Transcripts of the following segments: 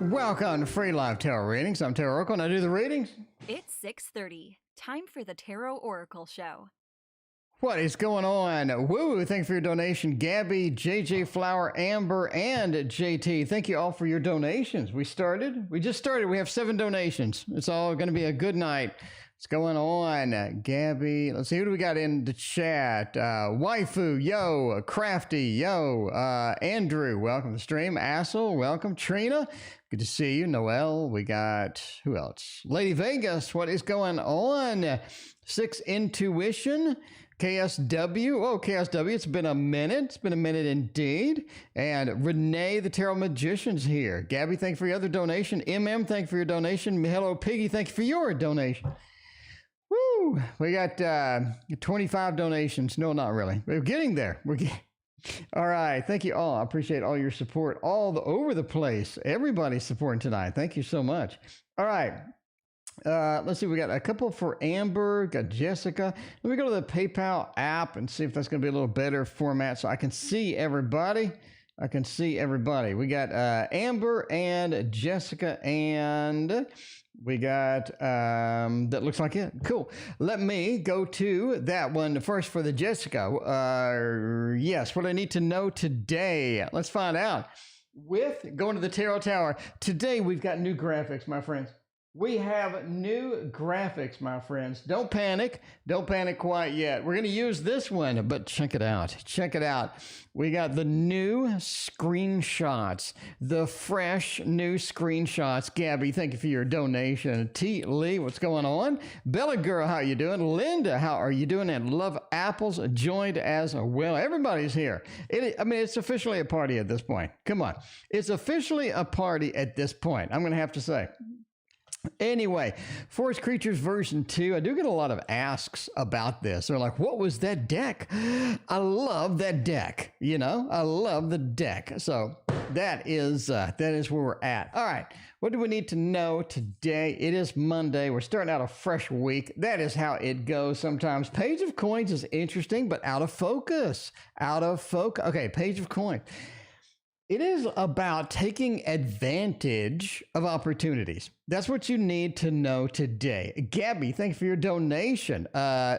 Welcome to Free Live Tarot Readings. I'm Tarot Oracle and I do the readings. It's 6:30. Time for the Tarot Oracle Show. What is going on? Woo! Thanks for your donation, Gabby, JJ Flower, Amber, and JT. Thank you all for your donations. We just started. We have 7 donations. It's all going to be a good night. What's going on? Gabby, let's see, who do we got in the chat? Waifu, yo. Crafty, yo. Andrew, welcome to the stream. Assel, welcome. Trina, good to see you. Noel, we got, who else? Lady Vegas, what is going on? 6 Intuition, KSW. Oh, KSW, it's been a minute. It's been a minute indeed. And Renee, the Tarot Magician's here. Gabby, thank you for your other donation. MM, thank you for your donation. Hello, Piggy, thank you for your donation. Woo! We got 25 donations. No, not really. We're getting there. All right. Thank you all. I appreciate all your support over the place. Everybody's supporting tonight. Thank you so much. All right. Let's see. We got a couple for Amber. Got Jessica. Let me go to the PayPal app and see if that's going to be a little better format so I can see everybody. We got Amber and Jessica, and we got, that looks like it. Cool. Let me go to that one first for the Jessica. Yes, what I need to know today. Let's find out. With going to the Tarot Tower, today we've got new graphics, my friends. We have new graphics, my friends. Don't panic. Don't panic quite yet. We're going to use this one, but check it out. Check it out. We got the new screenshots, the fresh new screenshots. Gabby, thank you for your donation. T. Lee, what's going on? Bella Girl, how you doing? Linda, how are you doing? And Love Apples joined as well. Everybody's here. It's officially a party at this point. Come on. It's officially a party at this point, I'm going to have to say. Anyway, Forest Creatures version 2, I do get a lot of asks about this. They're like, what was that deck? I love that deck. You know, I love the deck. So that is where we're at. All right. What do we need to know today? It is Monday. We're starting out a fresh week. That is how it goes sometimes. Page of Coins is interesting, but out of focus. Okay, Page of Coins. It is about taking advantage of opportunities. That's what you need to know today. Gabby, thanks for your donation.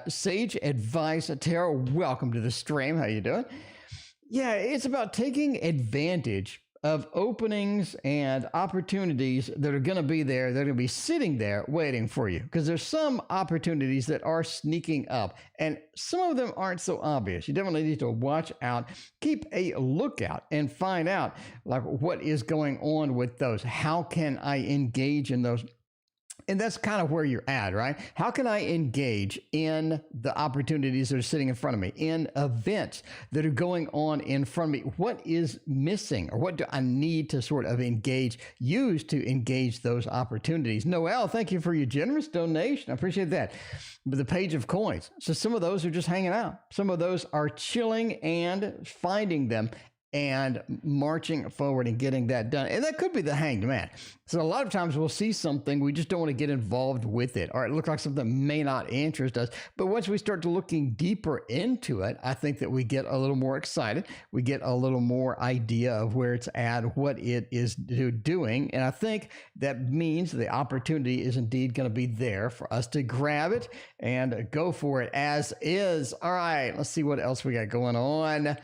Sage Advice Tarot, welcome to the stream. How you doing? Yeah, it's about taking advantage of openings and opportunities that are going to be there. They're going to be sitting there waiting for you, because there's some opportunities that are sneaking up and some of them aren't so obvious. You definitely need to watch out, keep a lookout, and find out like what is going on with those. How can I engage in those? And that's kind of where you're at, right? How can I engage in the opportunities that are sitting in front of me, in events that are going on in front of me? What is missing, or what do I need to sort of use to engage those opportunities? Noel, thank you for your generous donation. I appreciate that. But the Page of Coins. So some of those are just hanging out. Some of those are chilling and finding them and marching forward and getting that done. And that could be the Hanged Man. So a lot of times we'll see something, we just don't want to get involved with it, or it looks like something may not interest us. But once we start to looking deeper into it, I think that we get a little more excited. We get a little more idea of where it's at, what it is doing. And I think that means the opportunity is indeed going to be there for us to grab it and go for it as is. All right, let's see what else we got going on.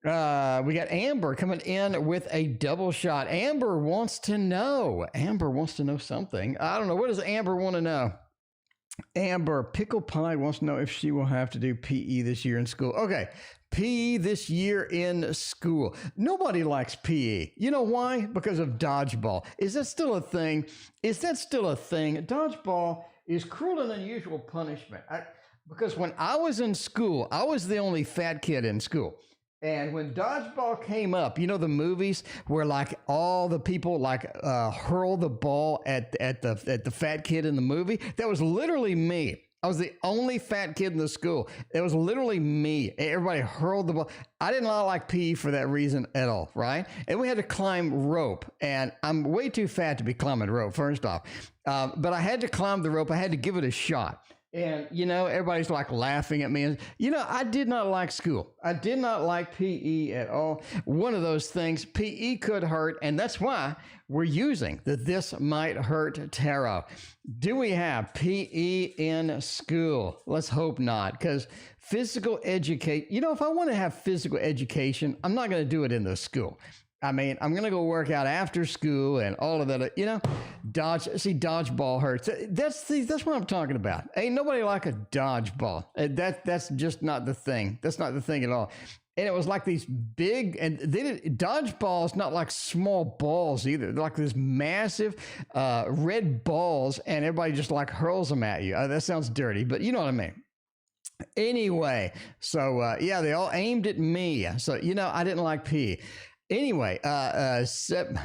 We got Amber coming in with a double shot. Amber wants to know something. I don't know. What does Amber want to know? Amber, Pickle Pie wants to know if she will have to do PE this year in school. Okay. PE this year in school. Nobody likes PE. You know why? Because of dodgeball. Is that still a thing? Dodgeball is cruel and unusual punishment. Because when I was in school, I was the only fat kid in school. And when dodgeball came up, you know the movies where like all the people like hurl the ball at the fat kid in the movie? That was literally me. I was the only fat kid in the school. It was literally me. Everybody hurled the ball. I did not like PE for that reason at all, right? And we had to climb rope. And I'm way too fat to be climbing rope, first off. But I had to climb the rope. I had to give it a shot. And, everybody's like laughing at me. And, I did not like school. I did not like PE at all. One of those things, PE could hurt. And that's why we're using the This Might Hurt Tarot. Do we have PE in school? Let's hope not, because physical education, if I want to have physical education, I'm not going to do it in the school. I mean, I'm going to go work out after school and all of that, dodgeball hurts. That's what I'm talking about. Ain't nobody like a dodgeball. That's just not the thing. That's not the thing at all. And it was like these big, and dodgeball not like small balls either. They're like this massive red balls, and everybody just like hurls them at you. That sounds dirty, but you know what I mean. Anyway, so they all aimed at me. So, I didn't like PE. Anyway, Septrum,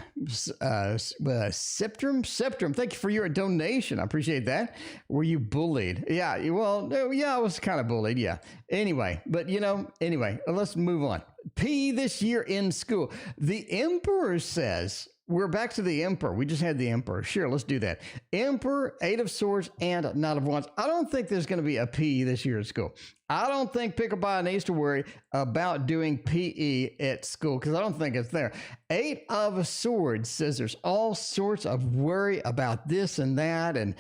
thank you for your donation. I appreciate that. Were you bullied? Yeah, well, yeah, I was kind of bullied, yeah. Anyway, but let's move on. P this year in school. The Emperor says, we're back to the Emperor. We just had the Emperor. Sure, let's do that. Emperor, Eight of Swords, and Knight of Wands. I don't think there's going to be a PE this year at school. I don't think Pickleball needs to worry about doing PE at school because I don't think it's there. Eight of Swords says there's all sorts of worry about this and that and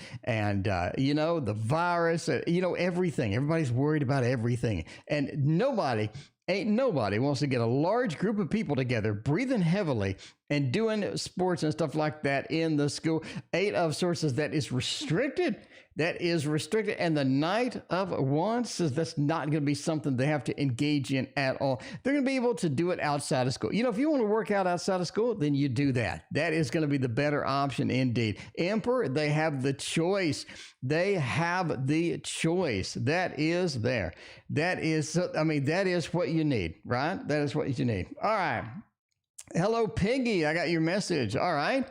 the virus, everything. Everybody's worried about everything. And nobody wants to get a large group of people together, breathing heavily and doing sports and stuff like that in the school. Eight of Swords says that is restricted. That is restricted. And the Knight of Wands says that's not going to be something they have to engage in at all. They're going to be able to do it outside of school. If you want to work out outside of school, then you do that. That is going to be the better option indeed. Emperor, they have the choice. They have the choice. That is there. That is what you need, right? That is what you need. All right. Hello, Piggy. I got your message. All right.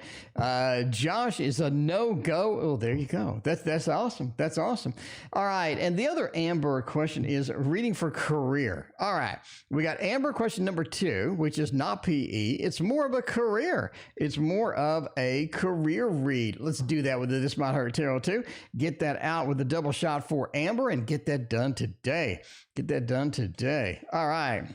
Josh is a no-go. Oh, there you go. That's awesome. That's awesome. All right. And the other Amber question is reading for career. All right. We got Amber question number 2, which is not PE. It's more of a career. It's more of a career read. Let's do that with the This Might Hurt Tarot too. Get that out with a double shot for Amber and get that done today. Get that done today. All right.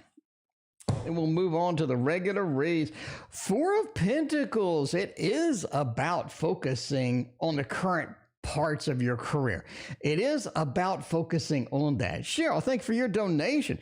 And we'll move on to the regular reads. Four of Pentacles. It is about focusing on the current parts of your career. It is about focusing on that. Cheryl, thank you for your donation.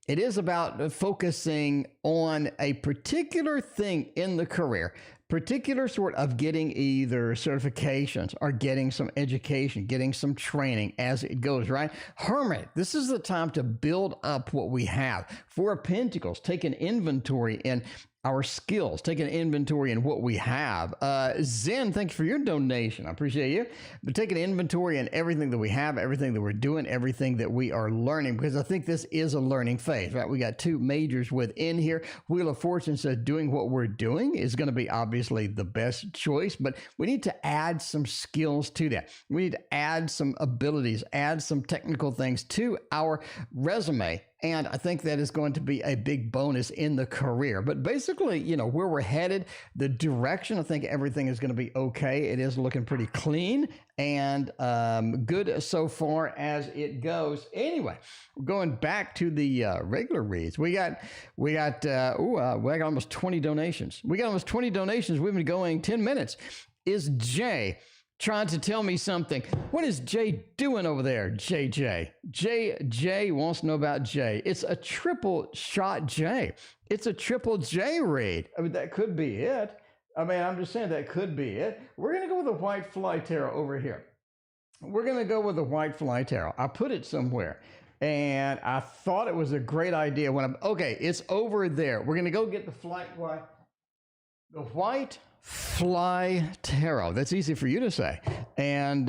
It is about focusing on a particular thing in the career, particular sort of getting either certifications or getting some education, getting some training as it goes, right? Hermit, this is the time to build up what we have. Four of Pentacles, take an inventory in our skills, take an inventory in what we have. Zen, thank you for your donation. I appreciate you. But take an inventory in everything that we have, everything that we're doing, everything that we are learning, because I think this is a learning phase, right? We got 2 majors within here. Wheel of Fortune says doing what we're doing is going to be obviously the best choice, but we need to add some skills to that. We need to add some abilities, add some technical things to our resume. And I think that is going to be a big bonus in the career. But basically, where we're headed, the direction, I think everything is going to be okay. It is looking pretty clean and good so far as it goes. Anyway, going back to the regular reads, we got almost 20 donations. We got almost 20 donations. We've been going 10 minutes. Is Jay trying to tell me something? What is Jay doing over there, JJ? Jay wants to know about Jay. It's a triple shot J. It's a triple J read. I mean, that could be it. I'm just saying that could be it. We're going to go with the White Fly Tarot over here. We're going to go with the White Fly Tarot. I put it somewhere, and I thought it was a great idea okay, it's over there. We're going to go get the White Fly Tarot. That's easy for you to say. And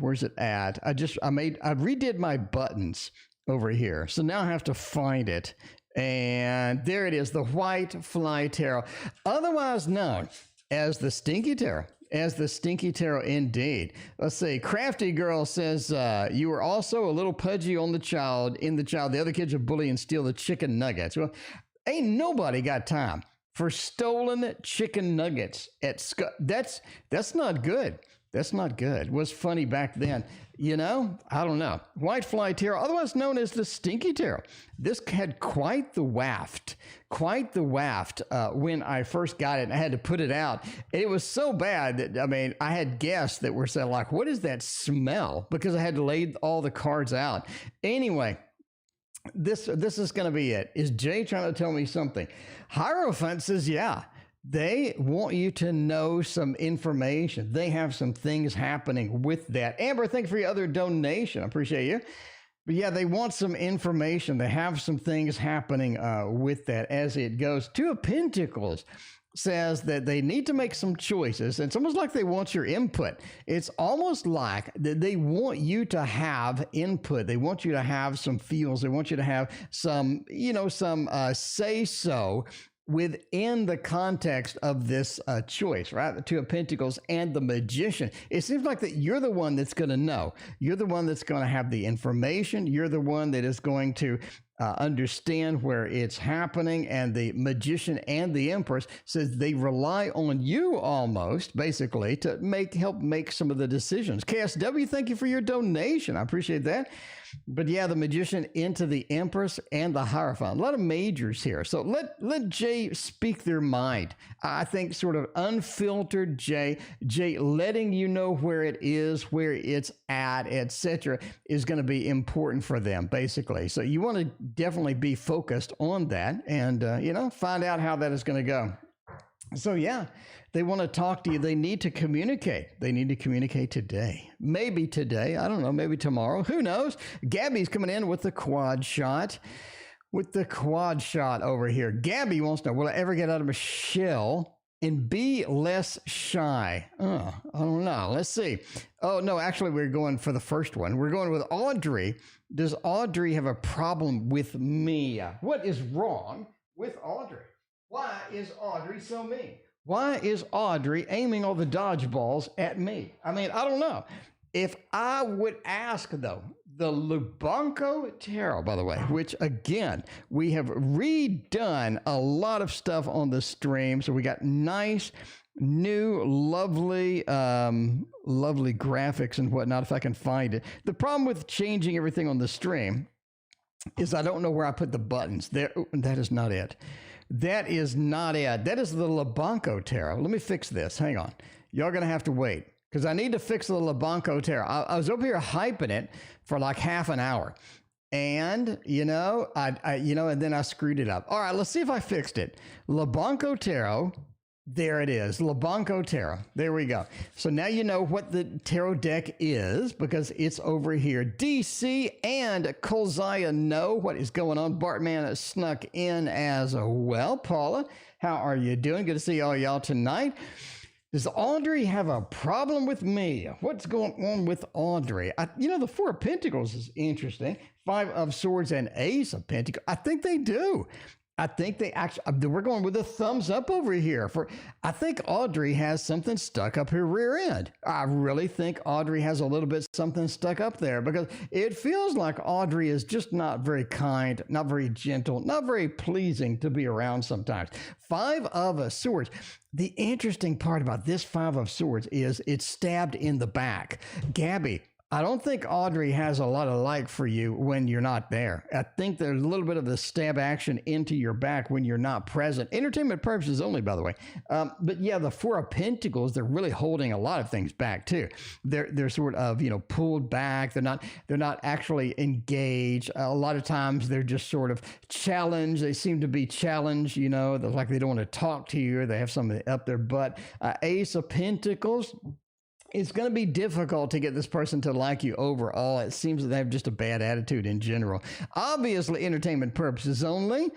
where's it at? I redid my buttons over here. So now I have to find it. And there it is, the White Fly Tarot, otherwise known as the Stinky Tarot. As the Stinky Tarot indeed. Let's see. Crafty Girl says, you were also a little pudgy on the child. The other kids are bully and steal the chicken nuggets. Well, ain't nobody got time for stolen chicken nuggets at school. That's not good. That's not good. Was funny back then. You know, I don't know. Whitefly tarot, otherwise known as the stinky tarot. This had quite the waft when I first got it and I had to put it out. It was so bad that, I mean, I had guests that were saying like, what is that smell? Because I had to lay all the cards out. Anyway, this is going to be it. Is Jay trying to tell me something? Hierophant says, yeah. They want you to know some information. They have some things happening with that. Amber, thank you for your other donation. I appreciate you. But yeah, they want some information. They have some things happening with that as it goes. Two of Pentacles says that they need to make some choices. It's almost like they want your input. It's almost like they want you to have input. They want you to have some feels. They want you to have some, some say-so within the context of this choice, right? The Two of Pentacles and the Magician. It seems like that you're the one that's going to know. You're the one that's going to have the information. You're the one that is going to understand where it's happening. And the Magician and the Empress says they rely on you almost, basically, to help make some of the decisions. KSW, thank you for your donation. I appreciate that. But yeah, the Magician into the Empress and the Hierophant. A lot of majors here. So let Jay speak their mind. I think sort of unfiltered Jay letting you know where it is, where it's at, etc., is going to be important for them, basically. So you want to definitely be focused on that and, find out how that is going to go. So yeah, they want to talk to you. They need to communicate. They need to communicate today. Maybe today. I don't know. Maybe tomorrow. Who knows? Gabby's coming in with the quad shot. Over here. Gabby wants to know, will I ever get out of my shell and be less shy? Oh, I don't know. Let's see. Oh, no, actually, we're going for the first one. We're going with Audrey. Does Audrey have a problem with me? What is wrong with Audrey? Why is Audrey so mean? Why is Audrey aiming all the dodgeballs at me? I mean, I don't know. If I would ask, though, the Lubanco Tarot, by the way, which, again, we have redone a lot of stuff on the stream. So we got nice, new, lovely graphics and whatnot, if I can find it. The problem with changing everything on the stream is I don't know where I put the buttons. There, that is not it. That is not it. That is the Lubanco Tarot. Let me fix this. Hang on. Y'all going to have to wait because I need to fix the Lubanco Tarot. I was over here hyping it for like half an hour. And, and then I screwed it up. All right, let's see if I fixed it. Lubanco Tarot. There it is, Lubanco Tarot. There we go. So now you know what the tarot deck is because it's over here. DC and Kolzaya know what is going on. Bartman snuck in as well. Paula, how are you doing? Good to see all y'all tonight. Does Audrey have a problem with me? What's going on with Audrey? The Four of Pentacles is interesting. Five of Swords and Ace of Pentacles. I think they do. I think they actually, we're going with a thumbs up over here. I think Audrey has something stuck up her rear end. I really think Audrey has a little bit something stuck up there because it feels like Audrey is just not very kind, not very gentle, not very pleasing to be around sometimes. Five of Swords. The interesting part about this Five of Swords is it's stabbed in the back. Gabby, I don't think Audrey has a lot of like for you when you're not there. I think there's a little bit of the stab action into your back when you're not present. Entertainment purposes only, by the way. But yeah, the Four of Pentacles, they're really holding a lot of things back too. They're sort of, pulled back. They're not actually engaged. A lot of times they're just sort of challenged. They seem to be challenged, like they don't want to talk to you or they have something up their butt. Ace of Pentacles. It's going to be difficult to get this person to like you overall. It seems that they have just a bad attitude in general. Obviously, entertainment purposes only.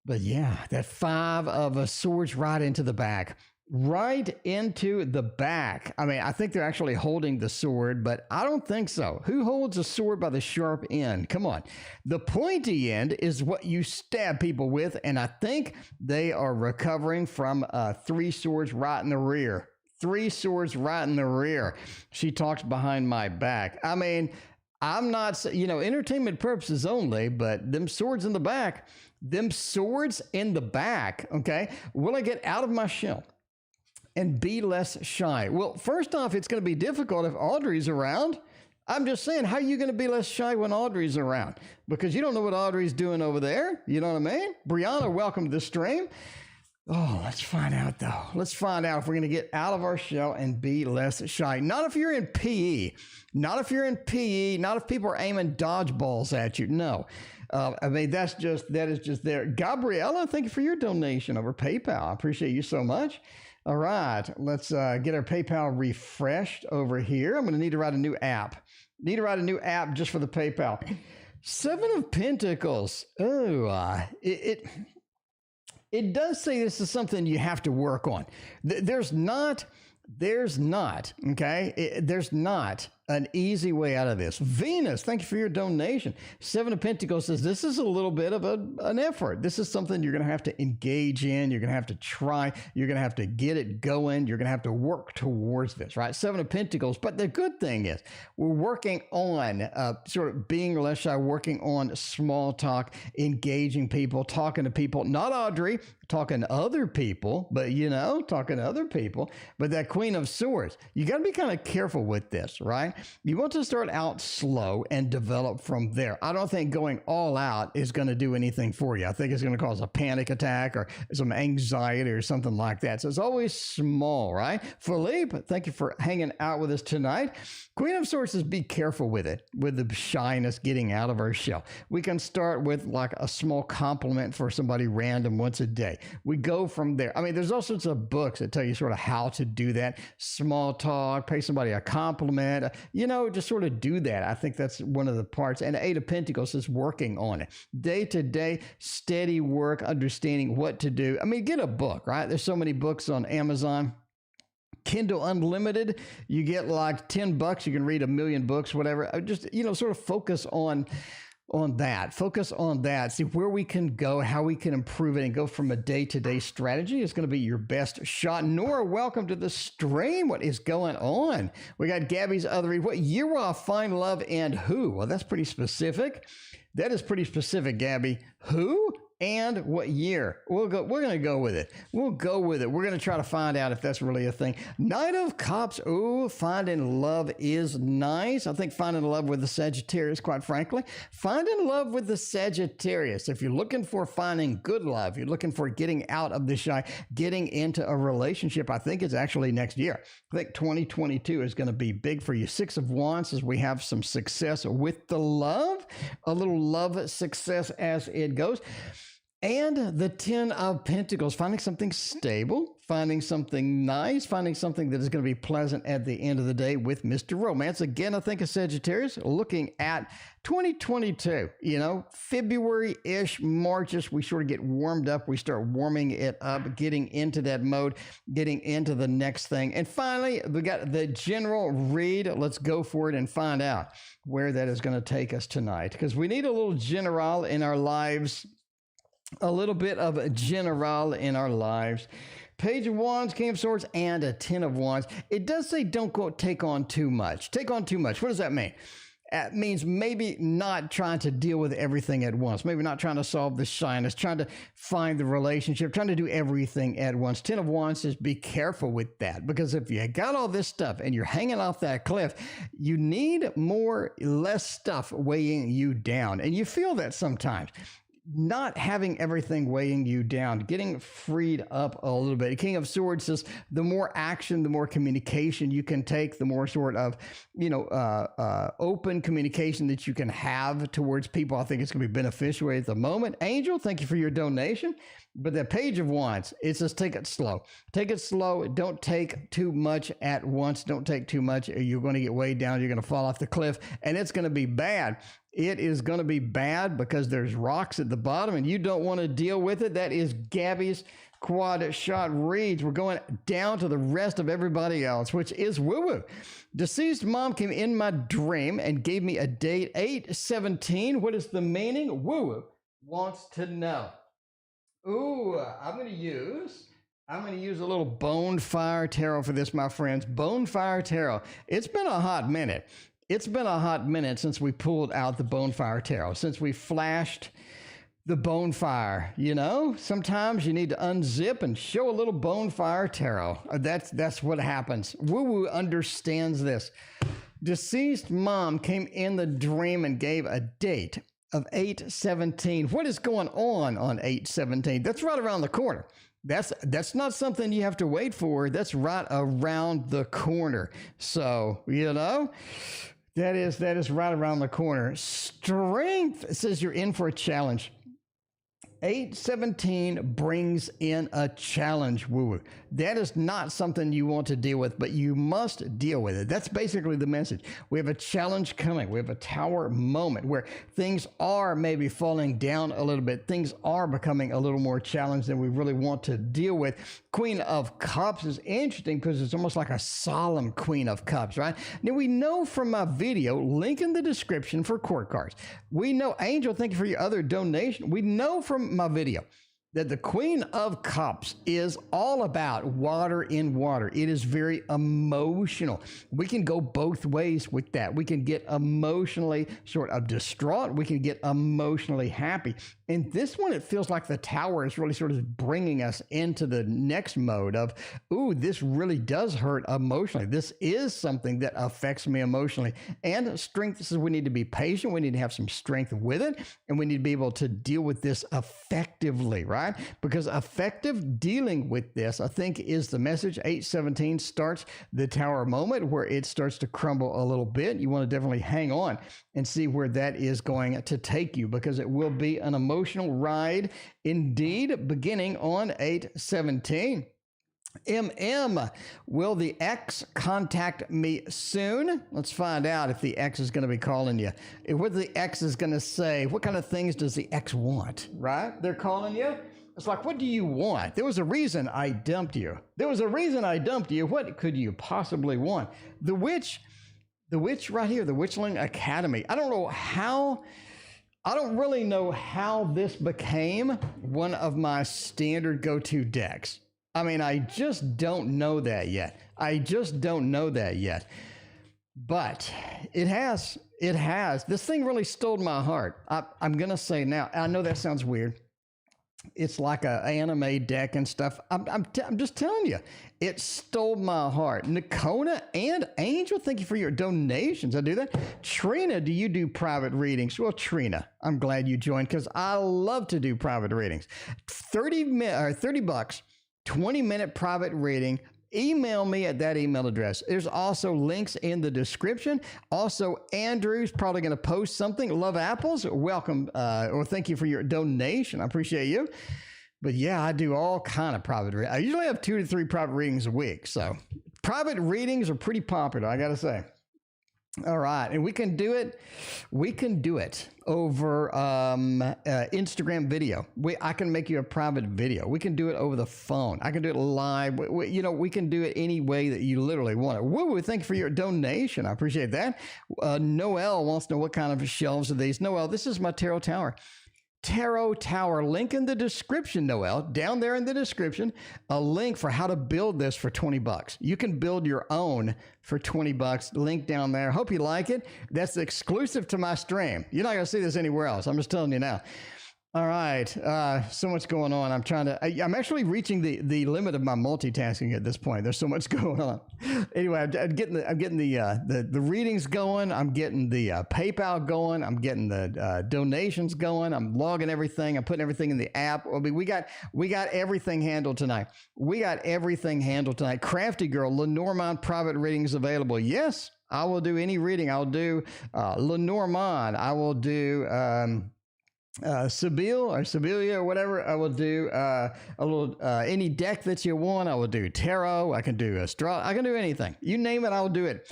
But yeah, that Five of Swords right into the back. Right into the back. I mean, I think they're actually holding the sword, but I don't think so. Who holds a sword by the sharp end? Come on. The pointy end is what you stab people with, and I think they are recovering from three swords right in the rear. Three swords right in the rear. She talks behind my back. I mean, I'm not, entertainment purposes only, but them swords in the back, okay? Will I get out of my shell? and be less shy. Well, first off, it's going to be difficult if Audrey's around. I'm just saying, how are you going to be less shy when Audrey's around? Because you don't know what Audrey's doing over there. You know what I mean? Brianna, welcome to the stream. Oh, let's find out, though. Let's find out if we're going to get out of our shell and be less shy. Not if you're in PE. Not if you're in PE. Not if people are aiming dodgeballs at you. No. I mean, that is just there. Gabriella, thank you for your donation over PayPal. I appreciate you so much. All right, let's get our PayPal refreshed over here. I'm going to need to write a new app. Need to write a new app just for the PayPal. Seven of Pentacles. Oh, it does say this is something you have to work on. There's not an easy way out of this. Venus, thank you for your donation. Seven of Pentacles says this is a little bit of an effort. This is something you're going to have to engage in. You're going to have to try. You're going to have to get it going. You're going to have to work towards this, right? Seven of Pentacles. But the good thing is we're working on sort of being less shy, working on small talk, engaging people, talking to people. Not Audrey, talking to other people, but talking to other people. But that Queen of Swords, you got to be kind of careful with this, right? You want to start out slow and develop from there. I don't think going all out is going to do anything for you. I think it's going to cause a panic attack or some anxiety or something like that. So it's always small, right? Philippe, thank you for hanging out with us tonight. Queen of Swords says be careful with it, with the shyness getting out of our shell. We can start with like a small compliment for somebody random once a day. We go from there. I mean, there's all sorts of books that tell you sort of how to do that. Small talk, pay somebody a compliment, just sort of do that. I think that's one of the parts. And Eight of Pentacles is working on it. Day to day, steady work, understanding what to do. I mean, get a book, right? There's so many books on Amazon. Kindle Unlimited, you get like $10. You can read 1 million books, whatever. Just, sort of focus on that. Focus on that. See where we can go, how we can improve it, and go from a day-to-day strategy. It's going to be your best shot. Nora, welcome to the stream. What is going on? We got Gabby's other read. What year will I find love and who? Well, that's pretty specific. That is pretty specific, Gabby. Who? And what year? We're going to go with it. We'll go with it. We're going to try to find out if that's really a thing. Knight of Cups. Ooh, finding love is nice. I think finding love with the Sagittarius, quite frankly. Finding love with the Sagittarius. If you're looking for finding good love, you're looking for getting out of the shy, getting into a relationship, I think it's actually next year. I think 2022 is going to be big for you. Six of Wands as we have some success with the love. A little love success as it goes. And the 10 of Pentacles, finding something stable, finding something nice, finding something that is going to be pleasant at the end of the day with Mr. Romance. Again, I think of Sagittarius looking at 2022, February-ish, March-ish, we sort of get warmed up. We start warming it up, getting into that mode, getting into the next thing. And finally, we got the general read. Let's go for it and find out where that is going to take us tonight, because we need a little general in our lives. A little bit of a general in our lives. Page of Wands, King of Swords, and a 10 of Wands. It does say don't go take on too much. Take on too much. What does that mean? It means maybe not trying to deal with everything at once. Maybe not trying to solve the shyness, trying to find the relationship, trying to do everything at once. 10 of Wands says be careful with that, because if you got all this stuff and you're hanging off that cliff, you need less stuff weighing you down. And you feel that sometimes. Not having everything weighing you down, getting freed up a little bit. King of Swords says the more action, the more communication you can take, the more sort of, open communication that you can have towards people. I think it's going to be beneficial at the moment. Angel, thank you for your donation. But the Page of Wands, it says take it slow. Take it slow. Don't take too much at once. Don't take too much. You're going to get weighed down. You're going to fall off the cliff, and it's going to be bad. It is going to be bad because there's rocks at the bottom, and you don't want to deal with it. That is Gabby's quad shot reads. We're going down to the rest of everybody else, which is woo-woo. Deceased mom came in my dream and gave me a date, 8/17. What is the meaning? Woo-woo wants to know. Ooh, I'm going to use a little Bonefire Tarot for this, my friends. Bonefire Tarot. It's been a hot minute. It's been a hot minute since we pulled out the Bonefire Tarot, since we flashed the bonfire, you know? Sometimes you need to unzip and show a little bonfire tarot. That's what happens. Woo-woo understands this. Deceased mom came in the dream and gave a date of 8/17. What is going on 8/17? That's right around the corner. That's not something you have to wait for. That's right around the corner. So, you know, that is right around the corner. Strength, it says you're in for a challenge. 8/17 brings in a challenge, woo-woo. That is not something you want to deal with, but you must deal with it. That's basically the message. We have a challenge coming. We have a tower moment where things are maybe falling down a little bit. Things are becoming a little more challenged than we really want to deal with. Queen of Cups is interesting because it's almost like a solemn Queen of Cups, right? Now, we know from my video, link in the description for court cards. We know, Angel, thank you for your other donation. We know from my video that the Queen of Cups is all about water in water. It is very emotional. We can go both ways with that. We can get emotionally sort of distraught. We can get emotionally happy. In this one, it feels like the tower is really sort of bringing us into the next mode of, ooh, this really does hurt emotionally. This is something that affects me emotionally. And strength says we need to be patient. We need to have some strength with it. And we need to be able to deal with this effectively, right? Because effective dealing with this, I think, is the message. 8/17 starts the tower moment where it starts to crumble a little bit. You want to definitely hang on and see where that is going to take you, because it will be an emotional ride indeed, beginning on 8/17. Will the ex contact me soon? Let's find out if the ex is going to be calling you. What the ex is going to say. What kind of things does the ex want, right? They're calling you. It's like, what do you want? There was a reason I dumped you. There was a reason I dumped you. What could you possibly want? The witch right here, the Witchling Academy. I don't really know how this became one of my standard go-to decks. I mean, I just don't know that yet. But it has. This thing really stole my heart. I'm going to say now, I know that sounds weird. It's like an anime deck and stuff. I'm just telling you, it stole my heart. Nakona and Angel, thank you for your donations. I do that. Trina, do you do private readings? Well, Trina, I'm glad you joined because I love to do private readings. $30, 20-minute private reading. Email me at that email address. There's also links in the description. Also, Andrew's probably going to post something. Love apples. Welcome, or thank you for your donation. I appreciate you. But yeah, I do all kind of private readings. I usually have 2 to 3 private readings a week. So private readings are pretty popular, I got to say. All right, and we can do it over Instagram video. I can make you a private video. We can do it over the phone. I can do it live. We can do it any way that you literally want it. Woo, thank you for your donation. I appreciate that. Noel wants to know what kind of shelves are these. Noel, this is my tarot tower. Tarot Tower, link in the description, Noel, down there in the description, a link for how to build this for $20. You can build your own for $20, link down there. Hope you like it. That's exclusive to my stream. You're not going to see this anywhere else. I'm just telling you now. All right, so much going on. I'm actually reaching the limit of my multitasking at this point. There's so much going on. Anyway, I'm getting the readings going. I'm getting the PayPal going. I'm getting the donations going. I'm logging everything. I'm putting everything in the app. I mean, we got everything handled tonight. Crafty Girl, Lenormand private readings available. Yes, I will do any reading. I'll do Lenormand. I will do Sibylla or whatever. I will do a little any deck that you want. I will do tarot. I can do I can do anything. You name it, I will do it.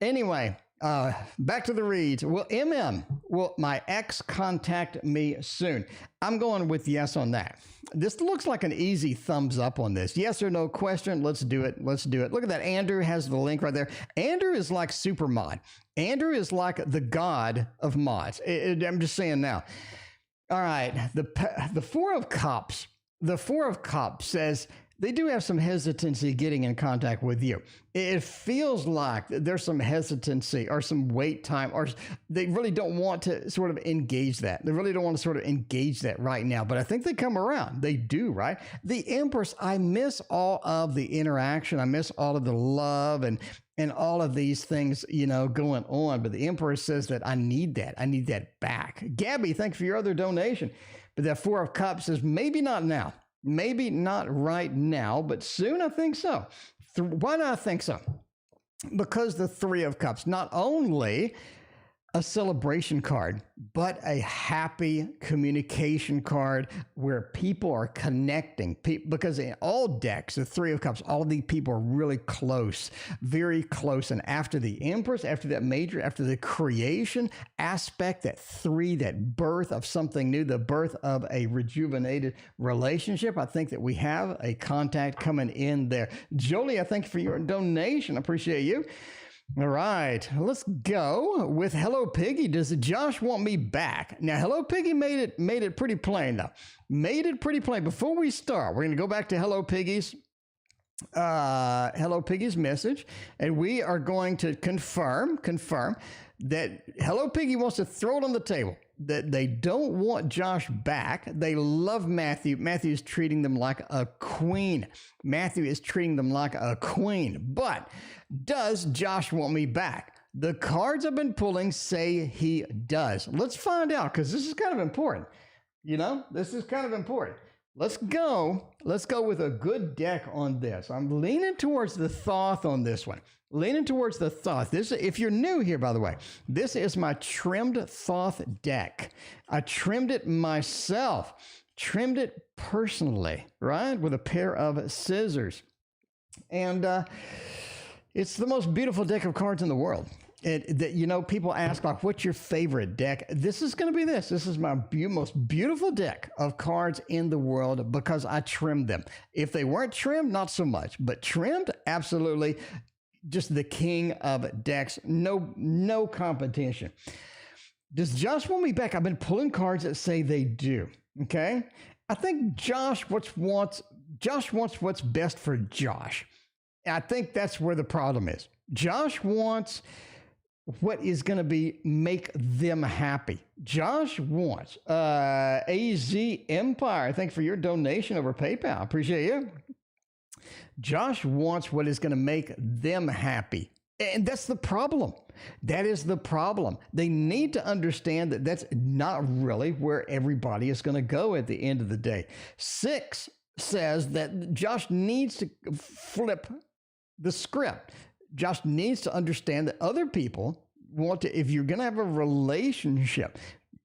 Anyway, back to the reads. Will my ex contact me soon? I'm going with yes on that. This looks like an easy thumbs up on this. Yes or no question. Let's do it. Look at that. Andrew has the link right there. Andrew is like super mod. Andrew is like the god of mods. I'm just saying now. All right, the Four of Cups. The Four of Cups says they do have some hesitancy getting in contact with you. It feels like there's some hesitancy or some wait time, or they really don't want to sort of engage that. They really don't want to sort of engage that right now, but I think they come around. They do, right? The Empress, I miss all of the interaction. I miss all of the love and all of these things, going on. But the Empress says that I need that. I need that back. Gabby, thanks for your other donation. But that Four of Cups says maybe not now. Maybe not right now, but soon I think so. Why do I think so? Because the Three of Cups, not only a celebration card, but a happy communication card where people are connecting. Because in all decks, the Three of Cups, all of these people are really close, very close. And after the Empress, after that major, after the creation aspect, that three, that birth of something new, the birth of a rejuvenated relationship, I think that we have a contact coming in there. Jolie, I thank you for your donation. I appreciate you. All right, let's go with Hello Piggy. Does Josh want me back? Now, Hello Piggy made it pretty plain, though. Made it pretty plain. Before we start, we're going to go back to Hello Piggy's message, and we are going to confirm that Hello Piggy wants to throw it on the table, that they don't want Josh back. They love Matthew. Matthew is treating them like a queen. Matthew is treating them like a queen. But does Josh want me back? The cards I've been pulling say he does. Let's find out, because this is kind of important. This is kind of important. Let's go with a good deck on this. I'm leaning towards the Thoth on this one. Leaning towards the Thoth. This, if you're new here, by the way, this is my trimmed Thoth deck. I trimmed it myself. Trimmed it personally, right? With a pair of scissors. And it's the most beautiful deck of cards in the world. People ask, like, what's your favorite deck? This is going to be this. This is my most beautiful deck of cards in the world because I trimmed them. If they weren't trimmed, not so much. But trimmed, absolutely. Just the king of decks. No competition. Does Josh want me back? I've been pulling cards that say they do. Okay? I think Josh wants what's best for Josh. I think that's where the problem is. Josh wants what is going to make them happy. Josh wants AZ Empire. Thanks for your donation over PayPal. Appreciate you. Josh wants what is going to make them happy. And that's the problem. That is the problem. They need to understand that that's not really where everybody is going to go at the end of the day. 6 says that Josh needs to flip the script. Josh needs to understand that other people want to, if you're going to have a relationship,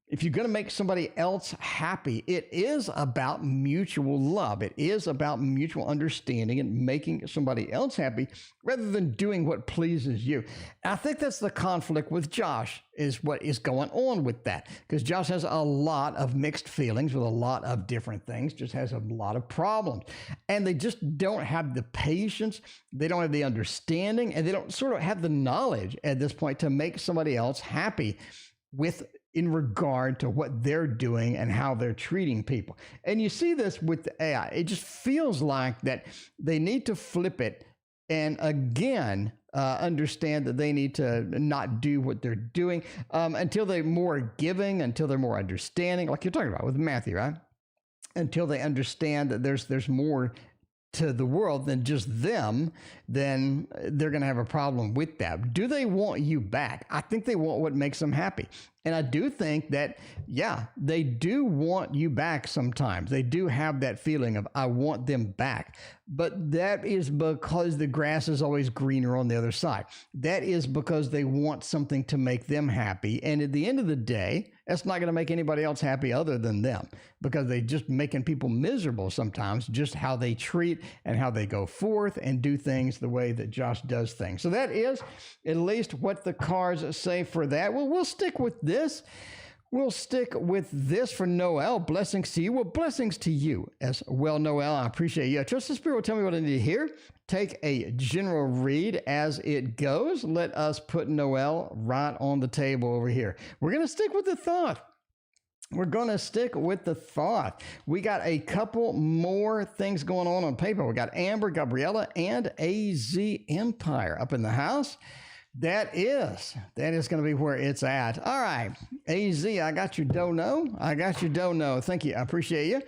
if you're going to make somebody else happy, it is about mutual love. It is about mutual understanding and making somebody else happy rather than doing what pleases you. And I think that's the conflict with Josh, is what is going on with that. Because Josh has a lot of mixed feelings with a lot of different things, just has a lot of problems. And they just don't have the patience, they don't have the understanding, and they don't sort of have the knowledge at this point to make somebody else happy in regard to what they're doing and how they're treating people. And you see this with the AI. It just feels like that they need to flip it and again understand that they need to not do what they're doing until they're more giving, until they're more understanding, like you're talking about with Matthew, right? Until they understand that there's more to the world than just them, then they're going to have a problem with that. Do they want you back? I think they want what makes them happy. And I do think that, yeah, they do want you back sometimes. They do have that feeling of, I want them back. But that is because the grass is always greener on the other side. That is because they want something to make them happy. And at the end of the day, that's not going to make anybody else happy other than them, because they're just making people miserable sometimes, just how they treat and how they go forth and do things the way that Josh does things. So that is at least what the cards say for that. Well, we'll stick with this. We'll stick with this for Noel. Blessings to you. Well, blessings to you as well, Noel. I appreciate you. I trust the Spirit will tell me what I need to hear. Take a general read as it goes. Let us put Noel right on the table over here. We're going to stick with the thought. We're going to stick with the thought. We got a couple more things going on paper. We got Amber, Gabriella, and AZ Empire up in the house. That is going to be where it's at. All right, AZ, I got your dono. Thank you. I appreciate you.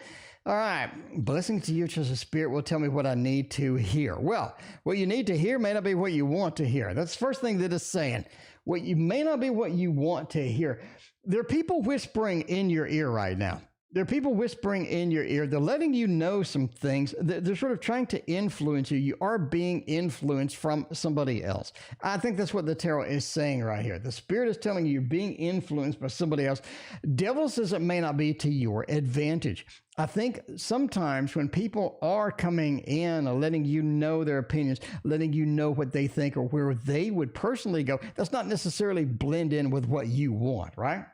All right, blessings to you, Trust the Spirit will tell me what I need to hear. Well, what you need to hear may not be what you want to hear. That's the first thing that it's saying. What you may not be what you want to hear. There are people whispering in your ear right now. There are people whispering in your ear. They're letting you know some things. They're sort of trying to influence you. You are being influenced from somebody else. I think that's what the tarot is saying right here. The Spirit is telling you you're being influenced by somebody else. Devil says it may not be to your advantage. I think sometimes when people are coming in and letting you know their opinions, letting you know what they think or where they would personally go, that's not necessarily blend in with what you want, right?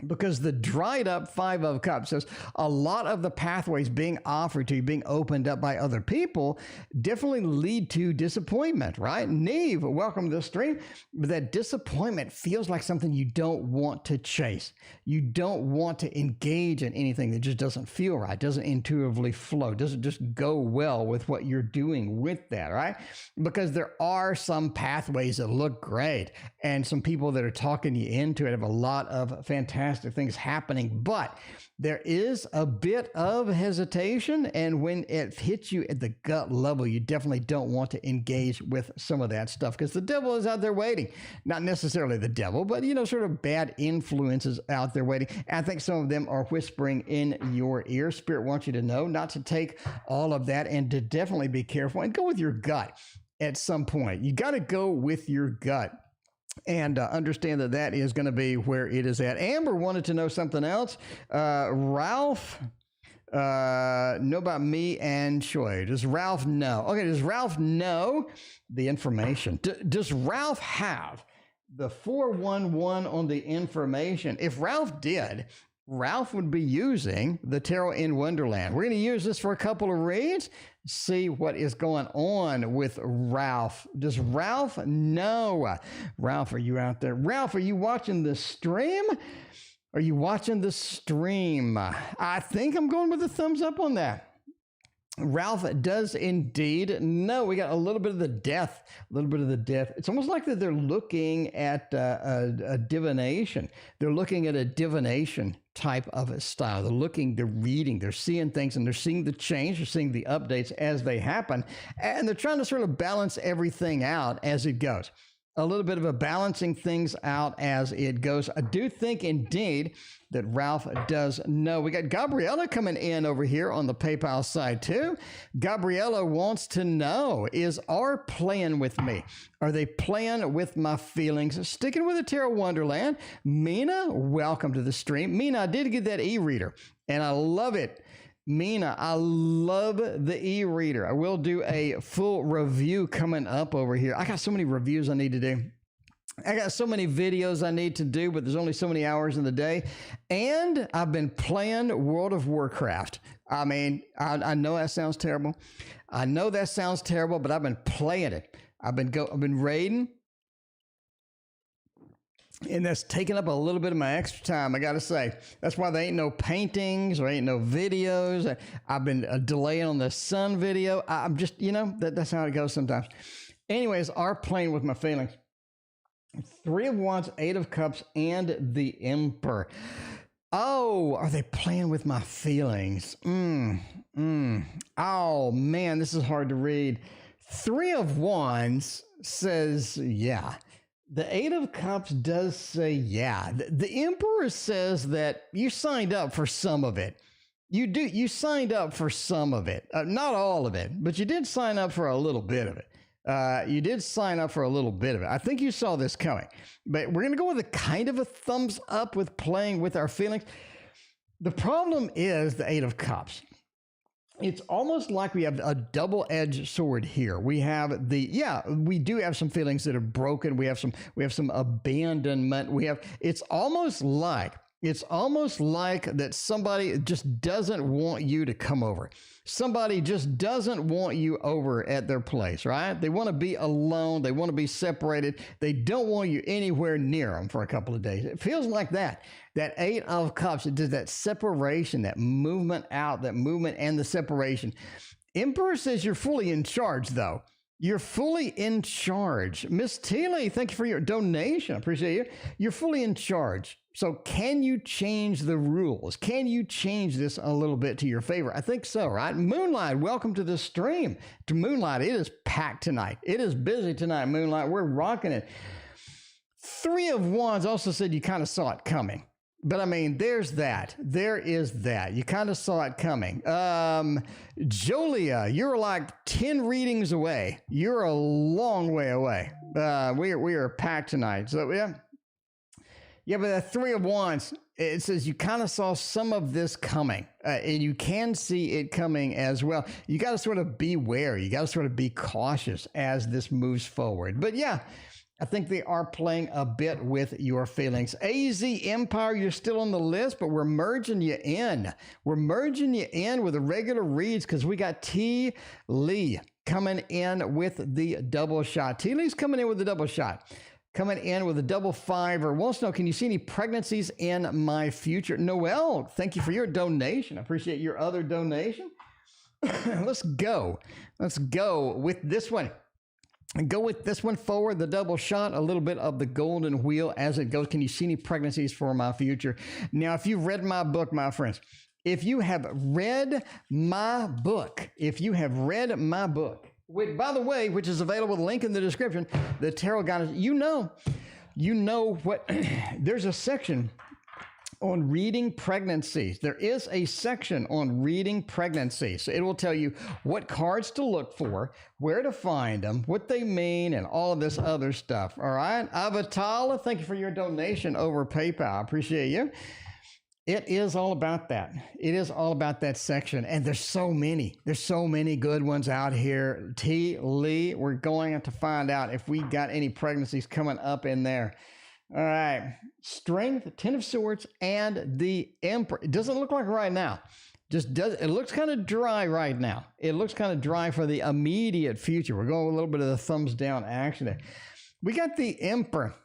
Because the dried up Five of Cups says a lot of the pathways being offered to you, being opened up by other people, definitely lead to disappointment, right? Neve, welcome to the stream. But that disappointment feels like something you don't want to chase. You don't want to engage in anything that just doesn't feel right, doesn't intuitively flow, doesn't just go well with what you're doing with that, right? Because there are some pathways that look great and some people that are talking you into it have a lot of fantastic things happening, but there is a bit of hesitation, and when it hits you at the gut level, you definitely don't want to engage with some of that stuff because the devil is out there waiting. Not necessarily the devil, but sort of bad influences out there waiting. I think some of them are whispering in your ear. Spirit wants you to know not to take all of that and to definitely be careful and go with your gut at some point. You got to go with your gut. And understand that is going to be where it is at. Amber wanted to know something else. Ralph, know about me and Choi. Does Ralph know? Okay, does Ralph know the information? Does Ralph have the 411 on the information? If Ralph did, Ralph would be using the Tarot in Wonderland. We're going to use this for a couple of reads, see what is going on with Ralph. Does Ralph know? Ralph, are you out there? Ralph, are you watching the stream? Are you watching the stream? I think I'm going with a thumbs up on that. Ralph does indeed know. We got a little bit of the death, It's almost like that they're looking at a divination. They're looking at a divination type of a style. They're reading, they're seeing things, and they're seeing the change, they're seeing the updates as they happen, and they're trying to sort of balance everything out as it goes. A little bit of a balancing things out as it goes. I do think indeed that Ralph does know. We got Gabriella coming in over here on the PayPal side too. Gabriella wants to know, is R playing with me? Are they playing with my feelings? Sticking with the Tarot Wonderland. Mina, welcome to the stream. Mina, I did get that e-reader and I love it. Mina, I love the e-reader. I will do a full review coming up over here. I got so many reviews I need to do. I got so many videos I need to do, but there's only so many hours in the day. And I've been playing World of Warcraft. I mean, I know that sounds terrible. But I've been playing it. I've been raiding. And that's taking up a little bit of my extra time, I got to say. That's why there ain't no paintings or ain't no videos. I've been delaying on the sun video. I'm just, that's how it goes sometimes. Anyways, are playing with my feelings. 3 of Wands, 8 of Cups, and the Emperor. Oh, are they playing with my feelings? Oh, man, this is hard to read. 3 of Wands says, yeah. The 8 of Cups does say, yeah. The Emperor says that you signed up for some of it. You signed up for some of it. Not all of it, but you did sign up for a little bit of it. I think you saw this coming. But we're going to go with a kind of a thumbs up with playing with our feelings. The problem is the 8 of Cups. It's almost like we have a double-edged sword here. We have we do have some feelings that are broken. We have some abandonment. It's almost like It's almost like that somebody just doesn't want you to come over. Somebody just doesn't want you over at their place, right? They want to be alone. They want to be separated. They don't want you anywhere near them for a couple of days. It feels like that. That Eight of Cups, it does that separation, that movement out, that movement and the separation. Emperor says you're fully in charge, though. You're fully in charge. Miss Teely, thank you for your donation. I appreciate you. You're fully in charge. So can you change the rules? Can you change this a little bit to your favor? I think so, right? Moonlight, welcome to the stream. To Moonlight, it is packed tonight. It is busy tonight, Moonlight. We're rocking it. Three of Wands also said you kind of saw it coming. But I mean, there's that. There is that. You kind of saw it coming. Jolia, you're like 10 readings away. You're a long way away. We are packed tonight. So, yeah. Yeah, but that Three of Wands, it says you kind of saw some of this coming, and you can see it coming as well. You got to sort of be wary. You got to sort of be cautious as this moves forward. But yeah, I think they are playing a bit with your feelings. AZ Empire, you're still on the list, but we're merging you in. We're merging you in with the regular reads because we got T. Lee coming in with the double shot. T. Lee's coming in with the double shot. Coming in with a double fiver. Wants to know, can you see any pregnancies in my future? Noel, thank you for your donation. I appreciate your other donation. Let's go. Let's go with this one. And go with this one forward, the double shot, a little bit of the golden wheel as it goes. Can you see any pregnancies for my future? Now, if you've read my book, my friends, if you have read my book, which, by the way, which is available, the link in the description, the Tarot Guide, you know what, there's a section on reading pregnancies. There is a section on reading pregnancies. So it will tell you what cards to look for, where to find them, what they mean, and all of this other stuff. All right. Avatala, thank you for your donation over PayPal. I appreciate you. It is all about that. It is all about that section. And there's so many. There's so many good ones out here. T. Lee, we're going to find out if we got any pregnancies coming up in there. All right. Strength, Ten of Swords, and the Emperor. It doesn't look like right now. It looks kind of dry right now. It looks kind of dry for the immediate future. We're going with a little bit of the thumbs down action there. We got the Emperor.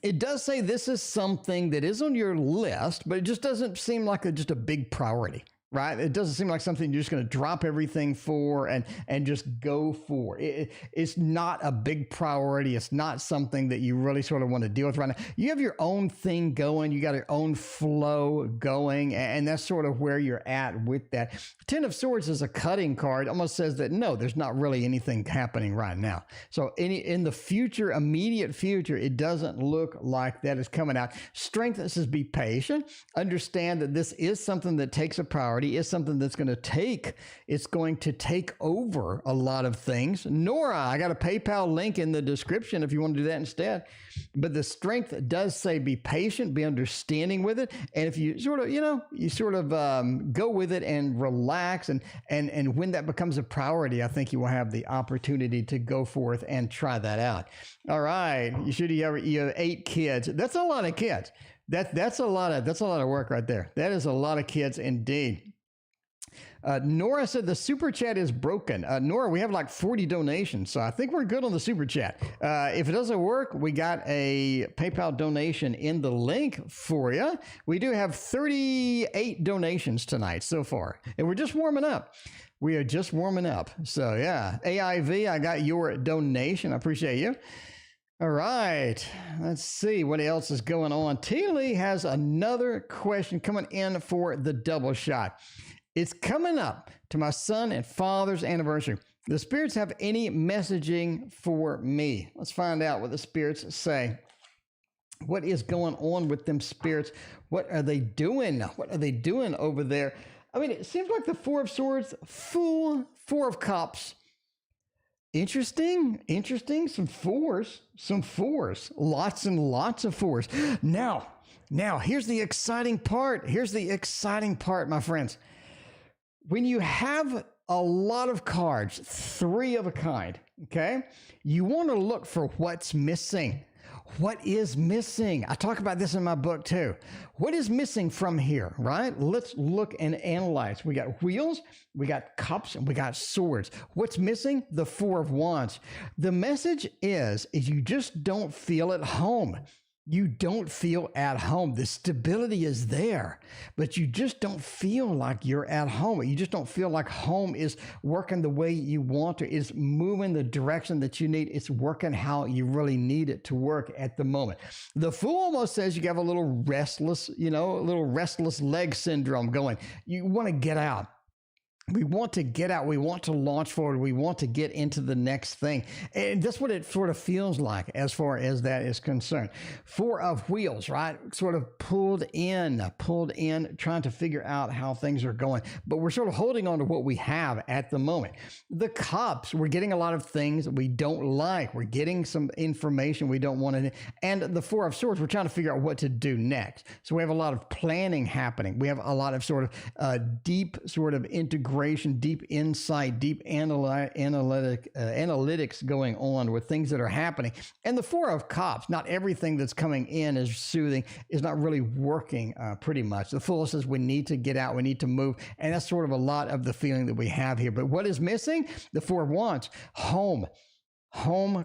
It does say this is something that is on your list, but it just doesn't seem like just a big priority, right? It doesn't seem like something you're just going to drop everything for and just go for. It's not a big priority. It's not something that you really sort of want to deal with right now. You have your own thing going. You got your own flow going, and that's sort of where you're at with that. Ten of Swords is a cutting card. Almost says that, no, there's not really anything happening right now. So in the future, immediate future, it doesn't look like that is coming out. Strength says be patient. Understand that this is something that takes a priority, is something that's going to take over a lot of things. Nora, I got a PayPal link in the description if you want to do that instead. But the strength does say be patient, be understanding with it. And if you sort of, go with it and relax and when that becomes a priority, I think you will have the opportunity to go forth and try that out. All right. You have 8 kids. That's a lot of kids. That's a lot of work right there. That is a lot of kids indeed. Nora said the super chat is broken. Nora, we have like 40 donations, so I think we're good on the super chat. If it doesn't work, we got a PayPal donation in the link for you. We do have 38 donations tonight so far, and we're just warming up. We are just warming up. So yeah, AIV, I got your donation. I appreciate you. All right, let's see what else is going on. T. Lee has another question coming in for the double shot. It's coming up to my son and father's anniversary. The spirits have any messaging for me? Let's find out what the spirits say. What is going on with them spirits? What are they doing? What are they doing over there? I mean, it seems like the Four of Swords, Fool, Four of Cups. Interesting. Some fours. Lots and lots of fours. Now, here's the exciting part. My friends. When you have a lot of cards, 3 of a kind, okay, you want to look for what's missing. What is missing? I talk about this in my book too. What is missing from here, right? Let's look and analyze. We got wheels, we got cups, and we got swords. What's missing? The Four of Wands. The message is you just don't feel at home. You don't feel at home. The stability is there, but you just don't feel like you're at home. You just don't feel like home is working the way you want to, is moving the direction that you need. It's working how you really need it to work at the moment. The Fool almost says you have a little restless, a little restless leg syndrome going. You want to get out. We want to get out. We want to launch forward. We want to get into the next thing. And that's what it sort of feels like as far as that is concerned. Four of Wheels, right? Sort of pulled in, trying to figure out how things are going. But we're sort of holding on to what we have at the moment. The Cups, we're getting a lot of things that we don't like. We're getting some information we don't want to. And the Four of Swords, we're trying to figure out what to do next. So we have a lot of planning happening. We have a lot of sort of deep sort of integration, deep insight, deep analytics going on with things that are happening. And the Four of Cups, not everything that's coming in is soothing, is not really working pretty much. The Fool says we need to get out, we need to move. And that's sort of a lot of the feeling that we have here. But what is missing? The Four of Wands, home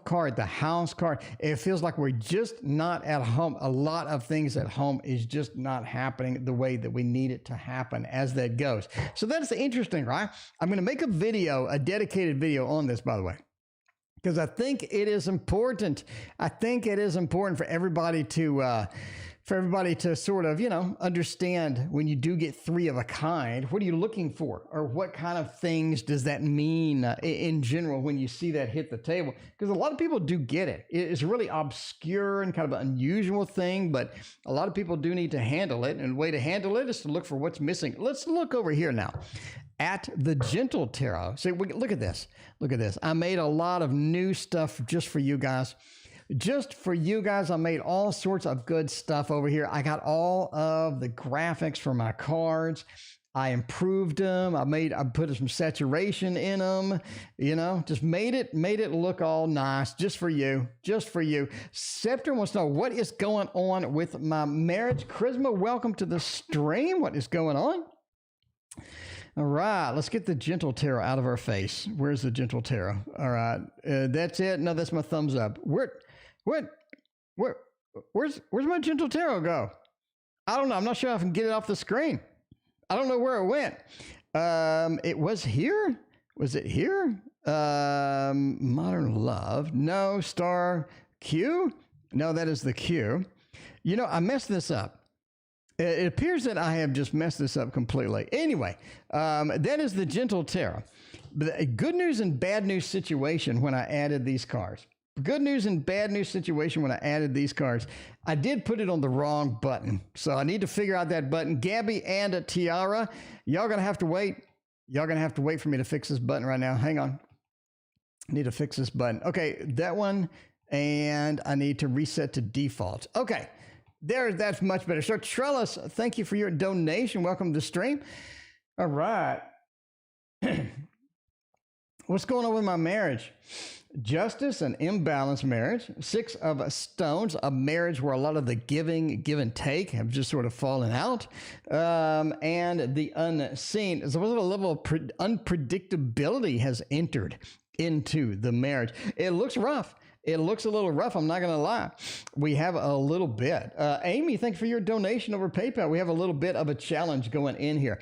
card, the house card. It feels like we're just not at home. A lot of things at home is just not happening the way that we need it to happen as that goes. So that's interesting, right? I'm going to make a video, a dedicated video on this, by the way, because I think it is important. I think it is important for everybody to sort of, understand when you do get three of a kind, what are you looking for? Or what kind of things does that mean in general when you see that hit the table? Because a lot of people do get it. It's a really obscure and kind of an unusual thing, but a lot of people do need to handle it. And the way to handle it is to look for what's missing. Let's look over here now at the Gentle Tarot. See, look at this. Look at this. I made a lot of new stuff just for you guys. Just for you guys, I made all sorts of good stuff over here. I got all of the graphics for my cards. I improved them. I put some saturation in them, just made it look all nice just for you, Scepter wants to know what is going on with my marriage. Charisma, welcome to the stream. What is going on? All right, let's get the Gentle Tarot out of our face. Where's the Gentle Tarot? All right, that's it. No, that's my thumbs up. Where's my Gentle Tarot go? I don't know. I'm not sure if I can get it off the screen. I don't know where it went. It was here. Was it here? Modern Love. No. Star Q. No, that is the Q. I messed this up. It appears that I have just messed this up completely. Anyway, that is the Gentle Tarot. The good news and bad news situation when I added these cards. Good news and bad news situation when I added these cards. I did put it on the wrong button. So I need to figure out that button. Gabby and Tiara, y'all going to have to wait. Y'all going to have to wait for me to fix this button right now. Hang on. I need to fix this button. Okay, that one. And I need to reset to default. Okay, that's much better. So Trellis, thank you for your donation. Welcome to the stream. All right. What's going on with my marriage? Justice, an imbalanced marriage. Six of Stones, a marriage where a lot of the give and take have just sort of fallen out. And the Unseen, so a level of unpredictability has entered into the marriage. It looks rough. It looks a little rough. I'm not going to lie. We have a little bit. Amy, thanks for your donation over PayPal. We have a little bit of a challenge going in here.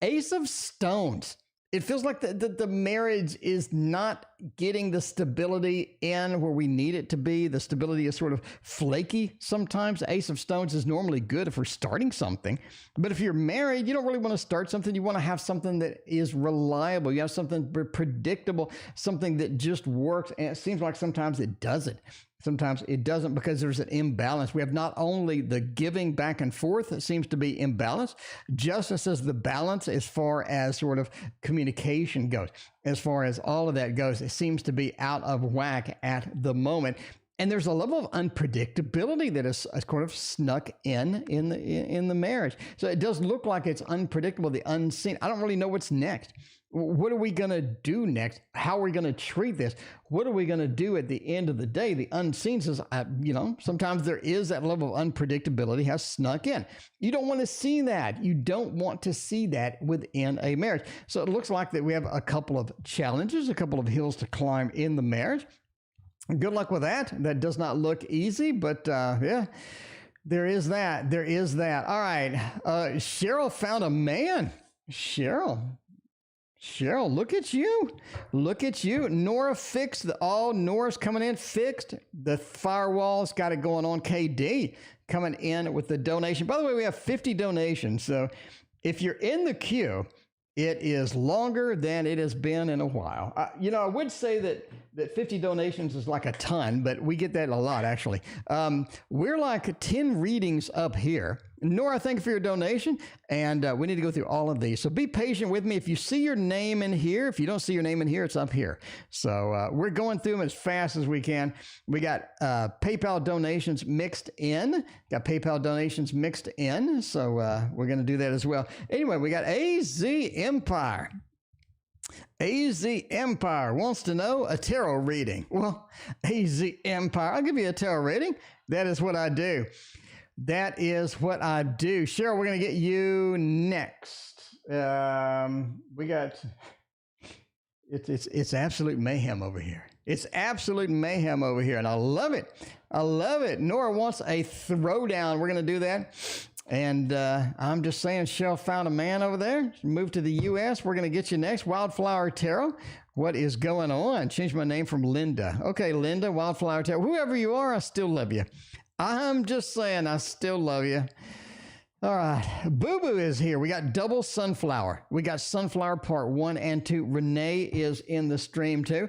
Ace of Stones. It feels like the marriage is not getting the stability in where we need it to be. The stability is sort of flaky sometimes. Ace of Stones is normally good if we're starting something. But if you're married, you don't really want to start something. You want to have something that is reliable. You have something predictable, something that just works. And it seems like sometimes it doesn't. Sometimes it doesn't because there's an imbalance. We have not only the giving back and forth that seems to be imbalanced, justice is the balance as far as sort of communication goes. As far as all of that goes, it seems to be out of whack at the moment. And there's a level of unpredictability that is kind of snuck in the marriage. So it does look like it's unpredictable, the unseen. I don't really know what's next. What are we going to do next? How are we going to treat this? What are we going to do at the end of the day? The unseen says, sometimes there is that level of unpredictability has snuck in. You don't want to see that. You don't want to see that within a marriage. So it looks like that we have a couple of challenges, a couple of hills to climb in the marriage. Good luck with that. That does not look easy, but yeah, there is that. There is that. All right. Cheryl found a man. Cheryl, look at you. Look at you. Nora fixed Nora's coming in, fixed. The firewall's got it going on. KD coming in with the donation. By the way, we have 50 donations. So if you're in the queue, it is longer than it has been in a while. I would say that 50 donations is like a ton, but we get that a lot, actually. We're like 10 readings up here. Nora, thank you for your donation, and we need to go through all of these. So be patient with me. If you see your name in here, if you don't see your name in here, it's up here. So we're going through them as fast as we can. We got PayPal donations mixed in. So we're going to do that as well. Anyway, we got AZ Empire. AZ Empire wants to know a tarot reading. Well, AZ Empire, I'll give you a tarot reading. That is what I do. That is what I do. Cheryl, we're going to get you next. We got, it's absolute mayhem over here. It's absolute mayhem over here, and I love it. I love it. Nora wants a throwdown. We're going to do that. And I'm just saying, Cheryl found a man over there. Moved to the U.S. We're going to get you next. Wildflower Tarot. What is going on? Change my name from Linda. Okay, Linda, Wildflower Tarot. Whoever you are, I still love you. I'm just saying, I still love you. All right. Boo Boo is here. We got double sunflower. We got sunflower part 1 and 2. Renee is in the stream too.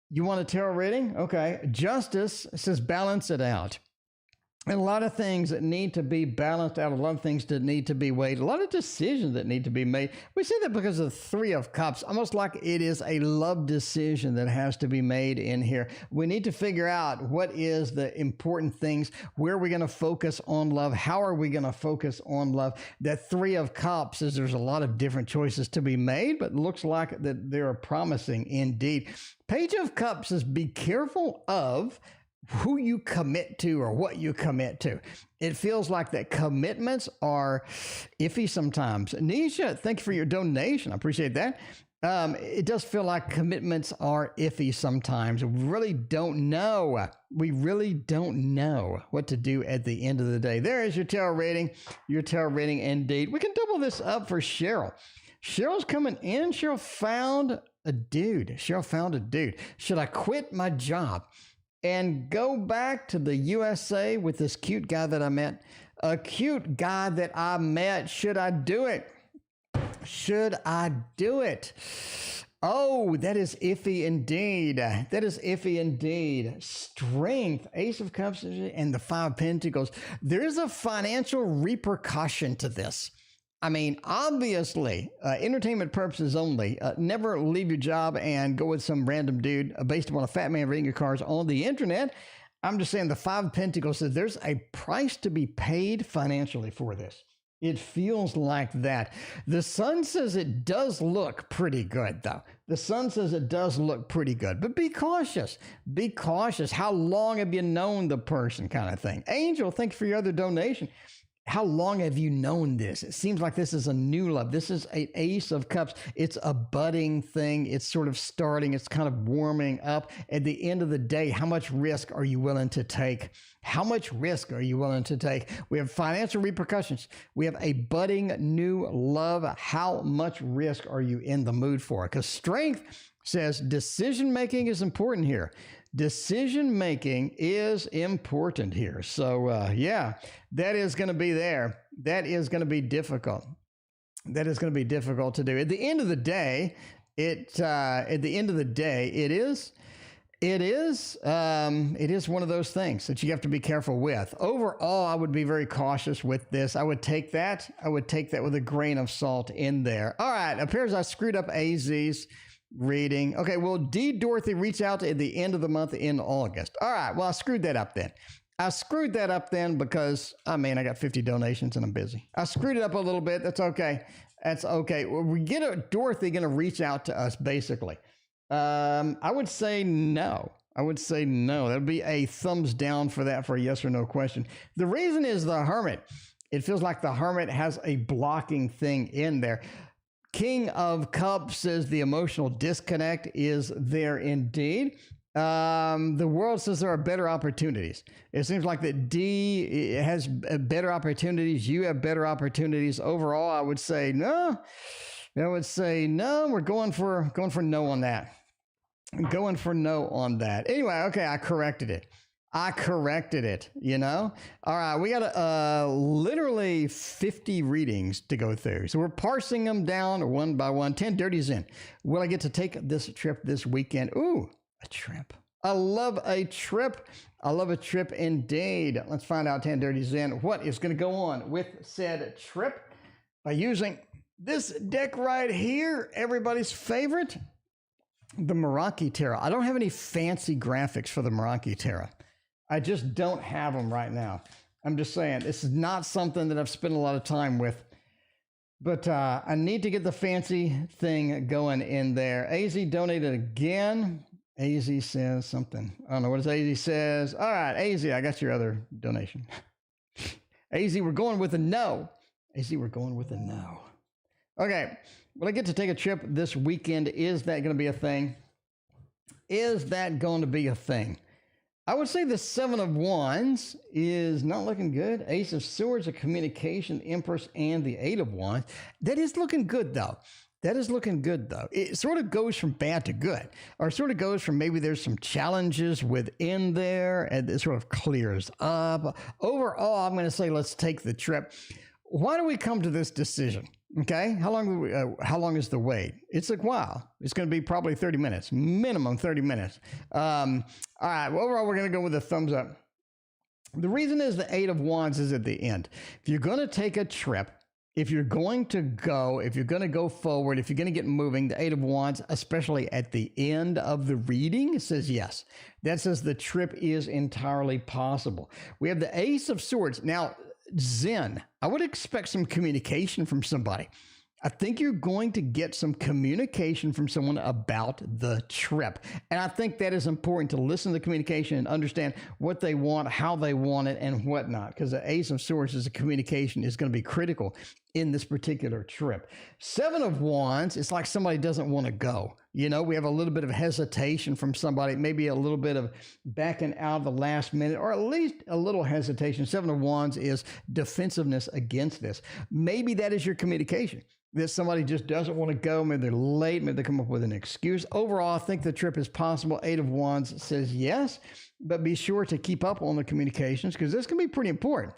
You want a tarot reading? Okay. Justice says balance it out. And a lot of things that need to be balanced out, a lot of things that need to be weighed, a lot of decisions that need to be made. We say that because of the 3 of Cups, almost like it is a love decision that has to be made in here. We need to figure out what is the important things, where are we going to focus on love, how are we going to focus on love. That 3 of Cups is there's a lot of different choices to be made, but it looks like that they are promising indeed. Page of Cups says be careful of who you commit to or what you commit to. It feels like that commitments are iffy sometimes. Nisha, thank you for your donation. I appreciate that. It does feel like commitments are iffy sometimes. We really don't know. We really don't know what to do at the end of the day. There is your tarot rating. Your tarot rating indeed. We can double this up for Cheryl. Cheryl's coming in. Cheryl found a dude. Should I quit my job and go back to the USA with this cute guy that I met? A cute guy that I met. Should I do it? Should I do it? Oh, that is iffy indeed. That is iffy indeed. Strength, Ace of Cups, and the 5 of Pentacles. There is a financial repercussion to this. I mean, obviously, entertainment purposes only. Never leave your job and go with some random dude based upon a fat man reading your cards on the internet. I'm just saying the 5 of Pentacles says there's a price to be paid financially for this. It feels like that. The Sun says it does look pretty good, though. The Sun says it does look pretty good, but be cautious. Be cautious. How long have you known the person, kind of thing? Angel, thank you for your other donation. How long have you known this? It seems like this is a new love. This is an Ace of Cups. It's a budding thing. It's sort of starting. It's kind of warming up. At the end of the day, how much risk are you willing to take? How much risk are you willing to take? We have financial repercussions. We have a budding new love. How much risk are you in the mood for? Because Strength says decision-making is important here. Decision-making is important here. So, yeah, that is going to be there. That is going to be difficult. That is going to be difficult to do. At the end of the day, it is one of those things that you have to be careful with. Overall, I would be very cautious with this. I would take that with a grain of salt in there. All right, appears I screwed up AZ's. reading. Okay, well, did Dorothy reach out at the end of the month in August? All right, well, I screwed that up then. Because, I mean, I got 50 donations and I'm busy. I screwed it up a little bit. That's okay. That's okay. Well, Dorothy going to reach out to us, basically. I would say no. That would be a thumbs down for that, for a yes or no question. The reason is the Hermit. It feels like the Hermit has a blocking thing in there. King of Cups says the emotional disconnect is there indeed. The world says there are better opportunities. It seems like that D has better opportunities. You have better opportunities. Overall, I would say no. We're going for no on that. Anyway, okay, I corrected it, you know? All right, we got literally 50 readings to go through. So we're parsing them down one by one. 10 Dirties in. Will I get to take this trip this weekend? Ooh, a trip. I love a trip indeed. Let's find out, 10 Dirties in, what is going to go on with said trip by using this deck right here, everybody's favorite, the Meraki Tarot. I don't have any fancy graphics for the Meraki Tarot. I just don't have them right now. I'm just saying, this is not something that I've spent a lot of time with. But I need to get the fancy thing going in there. AZ donated again. AZ says something. I don't know what AZ says. All right, AZ, I got your other donation. AZ, we're going with a no. Okay, will I get to take a trip this weekend? Is that going to be a thing? I would say the Seven of Wands is not looking good. Ace of Swords, a communication, Empress, and the Eight of Wands. That is looking good, though. It sort of goes from bad to good, or sort of goes from maybe there's some challenges within there, and it sort of clears up. Overall, I'm going to say let's take the trip. Why do we come to this decision? Okay, how long is the wait? It's a while. It's going to be probably 30 minutes, minimum 30 minutes. All right, well, overall, we're going to go with a thumbs up. The reason is the Eight of Wands is at the end. If you're going to take a trip, if you're going to go forward, if you're going to get moving, the Eight of Wands, especially at the end of the reading, says yes. That says the trip is entirely possible. We have the Ace of Swords. Now, Zen, I would expect some communication from somebody. I think you're going to get some communication from someone about the trip. And I think that is important, to listen to the communication and understand what they want, how they want it, and whatnot. Because the Ace of Swords is a communication is going to be critical in this particular trip. Seven of Wands, it's like somebody doesn't want to go. You know, we have a little bit of hesitation from somebody, maybe a little bit of backing out of the last minute, or at least a little hesitation. Seven of Wands is defensiveness against this. Maybe that is your communication, that somebody just doesn't want to go. Maybe they're late. Maybe they come up with an excuse. Overall, I think the trip is possible. Eight of Wands says yes, but be sure to keep up on the communications, because this can be pretty important.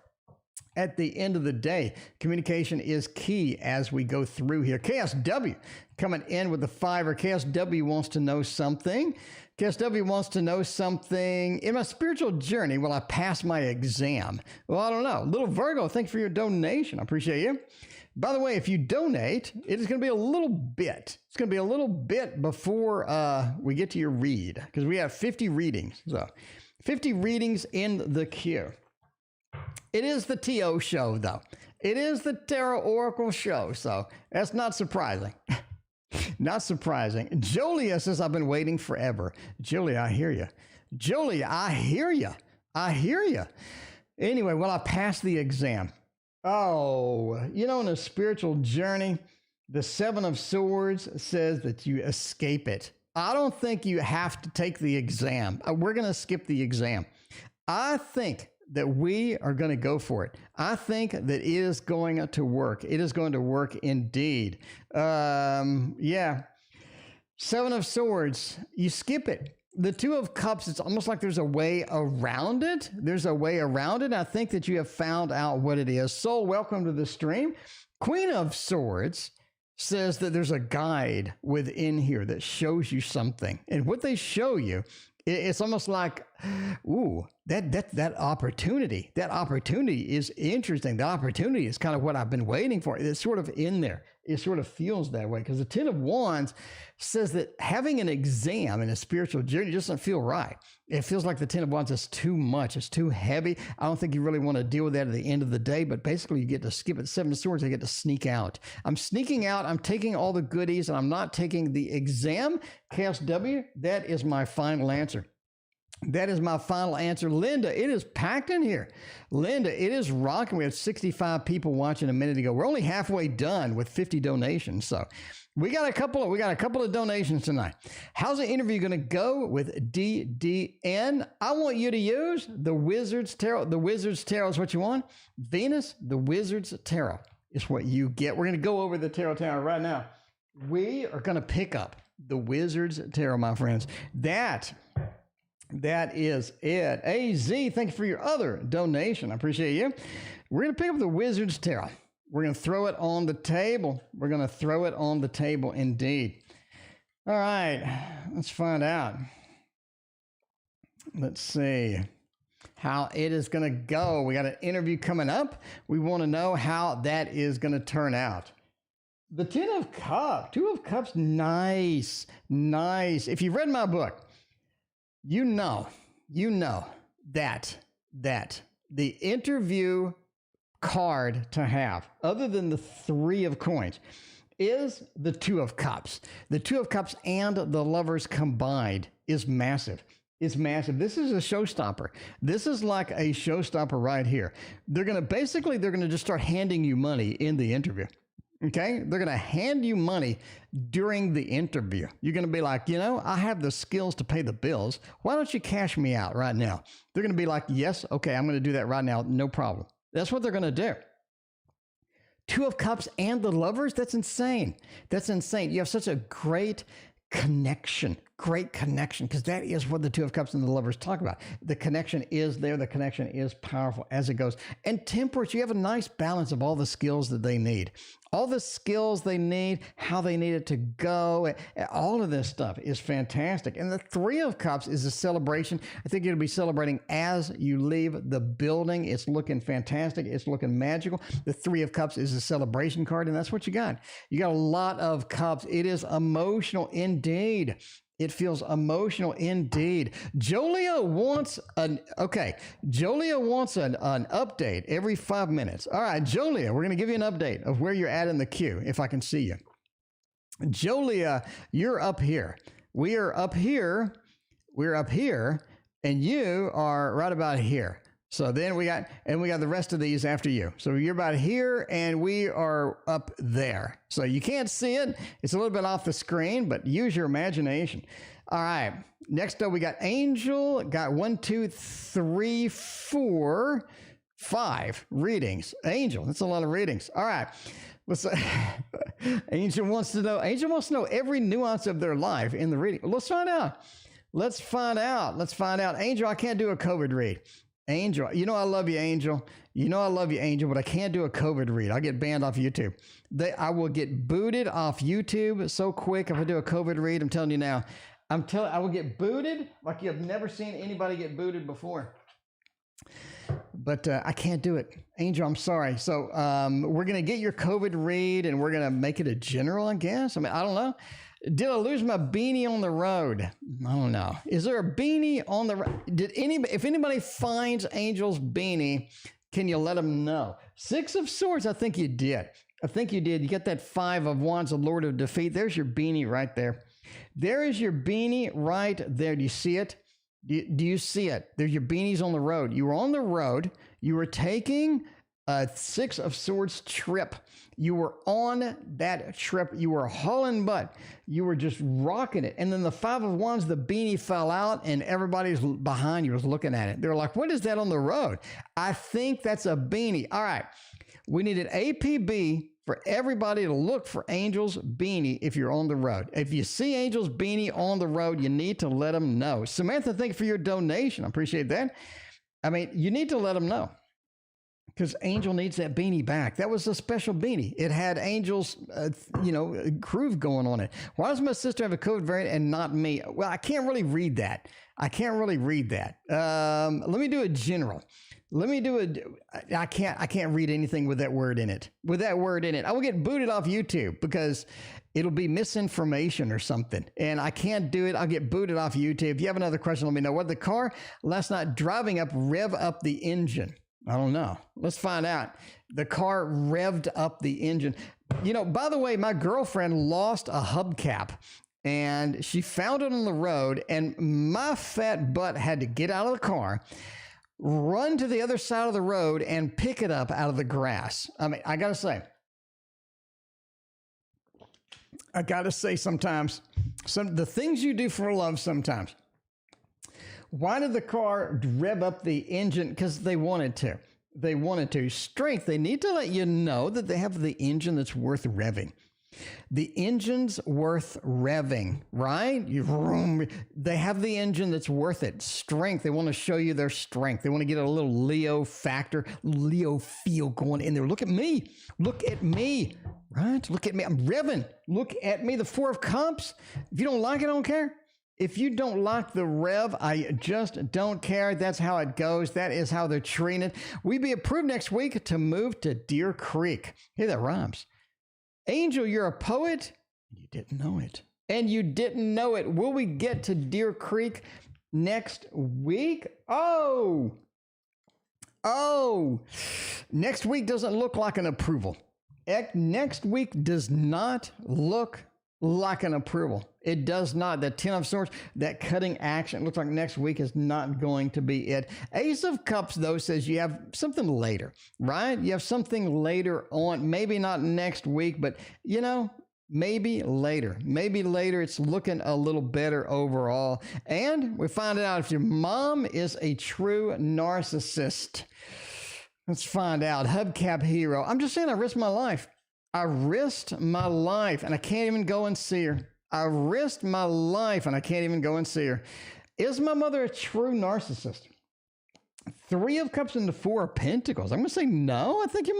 At the end of the day, communication is key as we go through here. KSW coming in with the 5. KSW wants to know something. KSW wants to know something. In my spiritual journey, will I pass my exam? Well, I don't know. Little Virgo, thanks for your donation. I appreciate you. By the way, if you donate, it is going to be a little bit. It's going to be a little bit before we get to your read, because we have 50 readings. So 50 readings in the queue. It is the TO show, though. It is the Tarot Oracle show, so that's not surprising. Not surprising. Julia says, I've been waiting forever. Julia, I hear you. Anyway, will I pass the exam? Oh, you know, in a spiritual journey, the Seven of Swords says that you escape it. I don't think you have to take the exam. We're going to skip the exam. I think that we are going to go for it. I think that it is going to work. It is going to work indeed. Yeah. Seven of Swords, you skip it. The Two of Cups, it's almost like there's a way around it. I think that you have found out what it is. Soul, welcome to the stream. Queen of Swords says that there's a guide within here that shows you something. And what they show you, it's almost like Ooh, that opportunity is interesting. The opportunity is kind of what I've been waiting for. It's sort of in there. It sort of feels that way because the Ten of Wands says that having an exam in a spiritual journey doesn't feel right. It feels like the Ten of Wands is too much. It's too heavy. I don't think you really want to deal with that at the end of the day, but basically you get to skip it. Seven of Swords, I get to sneak out. I'm sneaking out. I'm taking all the goodies and I'm not taking the exam. Chaos W, that is my final answer. That is my final answer. Linda, it is packed in here. Linda, it is rocking. We had 65 people watching a minute ago. We're only halfway done with 50 donations. So we got a couple of donations tonight. How's the interview going to go with DDN? I want you to use the Wizard's Tarot. The Wizard's Tarot is what you want. Venus, the Wizard's Tarot is what you get. We're going to go over the Tarot Tower right now. We are going to pick up the Wizard's Tarot, my friends. That is it. AZ, thank you for your other donation. I appreciate you. We're going to pick up the Wizard's Tarot. We're going to throw it on the table. We're going to throw it on the table indeed. All right, let's find out. Let's see how it is going to go. We got an interview coming up. We want to know how that is going to turn out. The Ten of Cups, Two of Cups, nice. If you've read my book, you know that the interview card to have, other than the Three of Coins, is the Two of Cups. The Two of Cups and the Lovers combined is massive. It's massive. This is a showstopper. This is like a showstopper right here. They're going to just start handing you money in the interview. Okay, they're going to hand you money during the interview. You're going to be like, I have the skills to pay the bills. Why don't you cash me out right now? They're going to be like, yes, okay, I'm going to do that right now. No problem. That's what they're going to do. Two of Cups and the Lovers, that's insane. That's insane. You have such a great connection, because that is what the Two of Cups and the Lovers talk about. The connection is there. The connection is powerful as it goes. And Temperance, you have a nice balance of all the skills that they need. All the skills they need, how they need it to go, all of this stuff is fantastic. And the Three of Cups is a celebration. I think you'll be celebrating as you leave the building. It's looking fantastic. It's looking magical. The Three of Cups is a celebration card, and that's what you got. You got a lot of cups. It is emotional indeed. It feels emotional indeed. Jolia wants an update every 5 minutes. All right, Jolia, we're going to give you an update of where you're at in the queue, if I can see you. Jolia, you're up here. We are up here. We're up here, and you are right about here. So then we got the rest of these after you. So you're about here and we are up there. So you can't see it. It's a little bit off the screen, but use your imagination. All right. Next up, we got Angel. Got 1, 2, 3, 4, 5 readings. Angel, that's a lot of readings. All right. Angel wants to know every nuance of their life in the reading. Let's find out. Angel, I can't do a COVID read. Angel, I love you, Angel. But I can't do a COVID read. I'll get banned off YouTube. I will get booted off YouTube so quick if I do a COVID read. I'm telling you now. I will get booted like you have never seen anybody get booted before. But I can't do it. Angel, I'm sorry. So we're going to get your COVID read and we're going to make it a general, I guess. I mean, I don't know. Did I lose my beanie on the road? I don't know. Is there a beanie on the road? If anybody finds Angel's beanie, can you let them know? 6 of Swords, I think you did. You got that 5 of Wands, the Lord of Defeat. There's your beanie right there. There is your beanie right there. Do you see it? Do you see it? There's your beanies on the road. You were on the road. You were taking a 6 of Swords trip. You were on that trip. You were hauling butt. You were just rocking it. And then the 5 of Wands, the beanie fell out and everybody's behind you was looking at it. They're like, what is that on the road? I think that's a beanie. All right. We need an APB for everybody to look for Angel's beanie if you're on the road. If you see Angel's beanie on the road, you need to let them know. Samantha, thank you for your donation. I appreciate that. I mean, you need to let them know. because Angel needs that beanie back. That was a special beanie. It had Angel's, groove going on it. Why does my sister have a COVID variant and not me? Well, I can't really read that. Let me do a general. I can't read anything with that word in it. I will get booted off YouTube because it'll be misinformation or something. And I can't do it. I'll get booted off YouTube. If you have another question, let me know. What the car last night driving up, rev up the engine? I don't know. Let's find out. The car revved up the engine. By the way, my girlfriend lost a hubcap and she found it on the road, and my fat butt had to get out of the car, run to the other side of the road, and pick it up out of the grass. I mean, I got to say sometimes, the things you do for love sometimes. Why did the car rev up the engine? Because they wanted to. Strength. They need to let you know that they have the engine that's worth revving. The engine's worth revving, right? They have the engine that's worth it. Strength. They want to show you their strength. They want to get a little Leo factor, Leo feel going in there. Look at me. Right? Look at me. I'm revving. Look at me. The Four of Cups. If you don't like it, I don't care. If you don't like the rev, I just don't care. That's how it goes. That is how they're treating it. We be approved next week to move to Deer Creek. Hey, that rhymes. Angel, you're a poet. You didn't know it. And you didn't know it. Will we get to Deer Creek next week? Oh, next week doesn't look like an approval. Next week does not look like an approval. It does not. The 10 of Swords, that cutting action, looks like next week is not going to be it. Ace of Cups, though, says you have something later, right? You have something later on, maybe not next week, but, maybe later. It's looking a little better overall. And we find out if your mom is a true narcissist. Let's find out. Hubcap hero. I'm just saying I risked my life. And I can't even go and see her. Is my mother a true narcissist? 3 of Cups and the 4 of Pentacles. I'm going to say no. I think your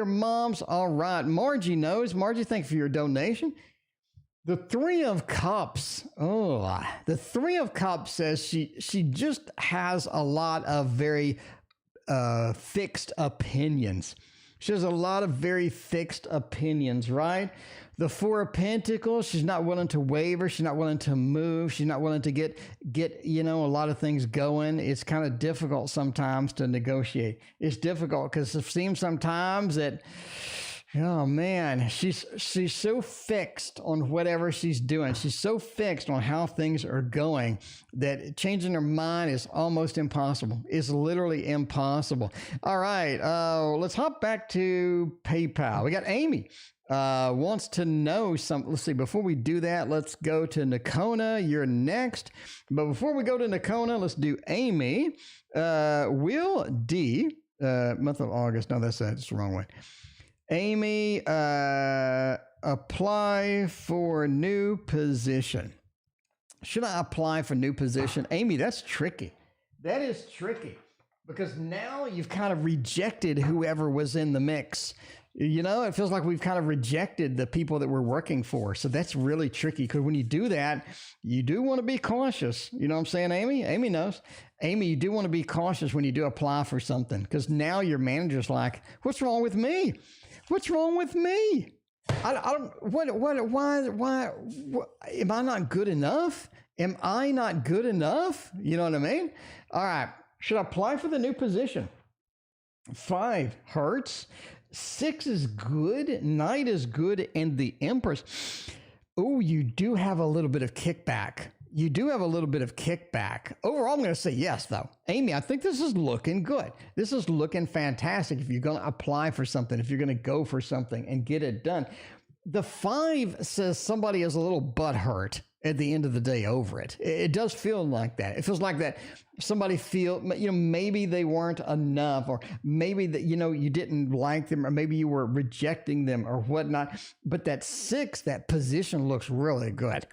mom's all right. Margie knows. Margie, thank you for your donation. The 3 of Cups. The 3 of Cups says she just has a lot of very fixed opinions. She has a lot of very fixed opinions, right? The 4 of Pentacles, she's not willing to waver. She's not willing to move. She's not willing to get a lot of things going. It's kind of difficult sometimes to negotiate. It's difficult because it seems sometimes that, oh man, she's so fixed on whatever she's doing. She's so fixed on how things are going that changing her mind is almost impossible. It's literally impossible. All right, let's hop back to PayPal. We got Amy. Wants to know something. Let's see. Before we do that, let's go to Nakona. You're next. But before we go to Nakona, let's do Amy. Will D. Month of August. No, that's the wrong way. Amy, apply for new position. Should I apply for new position? Amy, that's tricky. That is tricky because now you've kind of rejected whoever was in the mix. It feels like we've kind of rejected the people that we're working for. So that's really tricky because when you do that, you do want to be cautious. You know what I'm saying, Amy? Amy knows. Amy, you do want to be cautious when you do apply for something because now your manager's like, what's wrong with me? What's wrong with me? I don't, why, am I not good enough? Am I not good enough? You know what I mean? All right. Should I apply for the new position? 5 hurts. 6 is good. Knight is good. And the Empress. Oh, you do have a little bit of kickback. Overall, I'm going to say yes, though. Amy, I think this is looking good. This is looking fantastic if you're going to apply for something, if you're going to go for something and get it done. The 5 says somebody is a little butthurt at the end of the day over it. It does feel like that. It feels like that somebody maybe they weren't enough, or maybe that, you didn't like them, or maybe you were rejecting them or whatnot. But that 6, that position looks really good.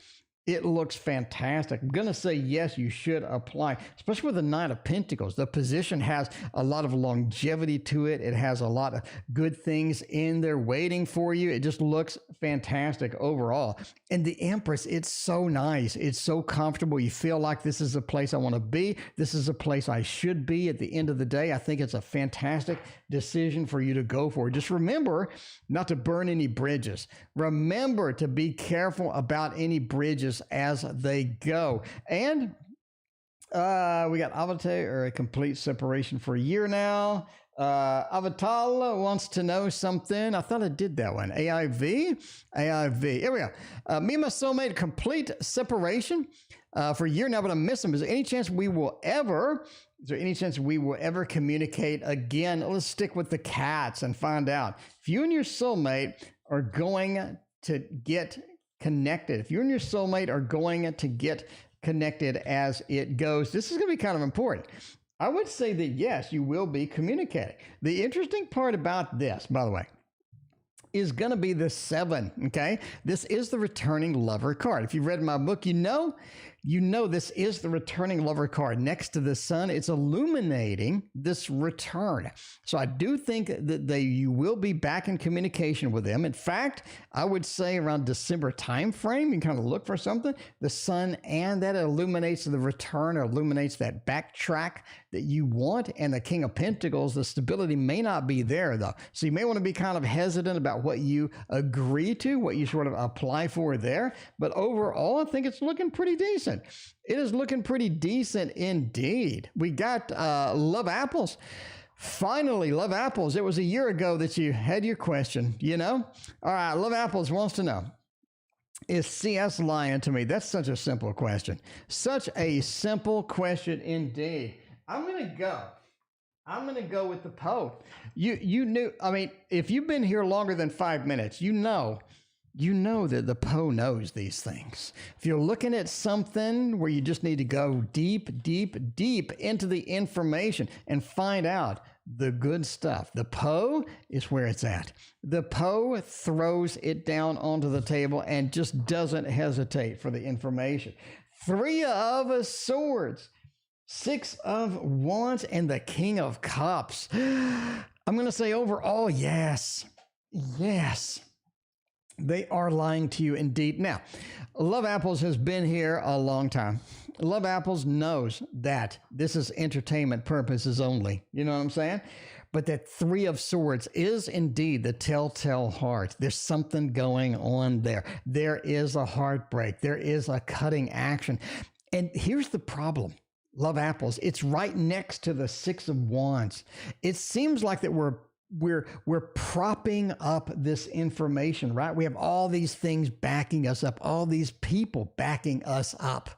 It looks fantastic. I'm going to say yes, you should apply, especially with the Knight of Pentacles. The position has a lot of longevity to it. It has a lot of good things in there waiting for you. It just looks fantastic overall. And the Empress, it's so nice. It's so comfortable. You feel like this is a place I want to be. This is a place I should be at the end of the day. I think it's a fantastic decision for you to go for. Just remember not to burn any bridges. Remember to be careful about any bridges as they go. And we got Avatar, or a complete separation for a year now. Avatal wants to know something. I thought I did that one. AIV. Here we go. Me and my soulmate, complete separation for a year now, but I miss him. Is there any chance we will ever communicate again? Let's stick with the cats and find out. If you and your soulmate are going to get connected, if you and your soulmate are going to get connected as it goes, this is going to be kind of important. I would say that yes, you will be communicating. The interesting part about this, by the way, is going to be the 7, okay? This is the returning lover card. If you've read my book, you know this is the returning lover card. Next to the sun, it's illuminating this return. So I do think that you will be back in communication with them. In fact, I would say around December time frame, you kind of look for something. The sun, and that illuminates the return, or illuminates that backtrack that you want. And the King of Pentacles, the stability may not be there though. So you may want to be kind of hesitant about what you agree to, what you sort of apply for there. But overall, I think it's looking pretty decent. It is looking pretty decent indeed. We got Love Apples. Finally, Love Apples. It was a year ago that you had your question, you know? All right, Love Apples wants to know, is CS lying to me? That's such a simple question. Such a simple question indeed. I'm going to go with the Poe. You knew, I mean, if you've been here longer than 5 minutes, you know that the Poe knows these things. If you're looking at something where you just need to go deep, deep, deep into the information and find out the good stuff, the Poe is where it's at. The Poe throws it down onto the table and just doesn't hesitate for the information. 3 of Swords, 6 of Wands, and the King of Cups. I'm going to say overall, yes. Yes. They are lying to you indeed. Now, Love Apples has been here a long time. Love Apples knows that this is entertainment purposes only. You know what I'm saying? But that 3 of Swords is indeed the telltale heart. There's something going on there. There is a heartbreak. There is a cutting action. And here's the problem. Love Apples, it's right next to the 6 of Wands. It seems like that we're propping up this information, right? We have all these things backing us up, all these people backing us up,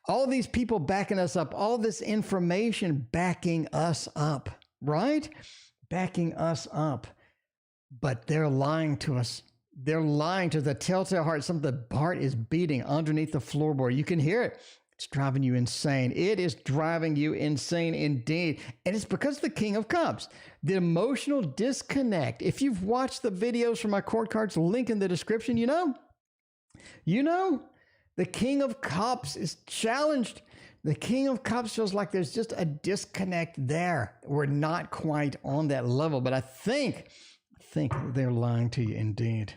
all these people backing us up, all this information backing us up, right? Backing us up. But they're lying to us. They're lying to the telltale heart. The heart is beating underneath the floorboard. You can hear it. It's driving you insane. It is driving you insane indeed. And it's because of the King of Cups. The emotional disconnect. If you've watched the videos from my court cards, link in the description, you know, the King of Cups is challenged. The King of Cups feels like there's just a disconnect there. We're not quite on that level, but I think they're lying to you indeed.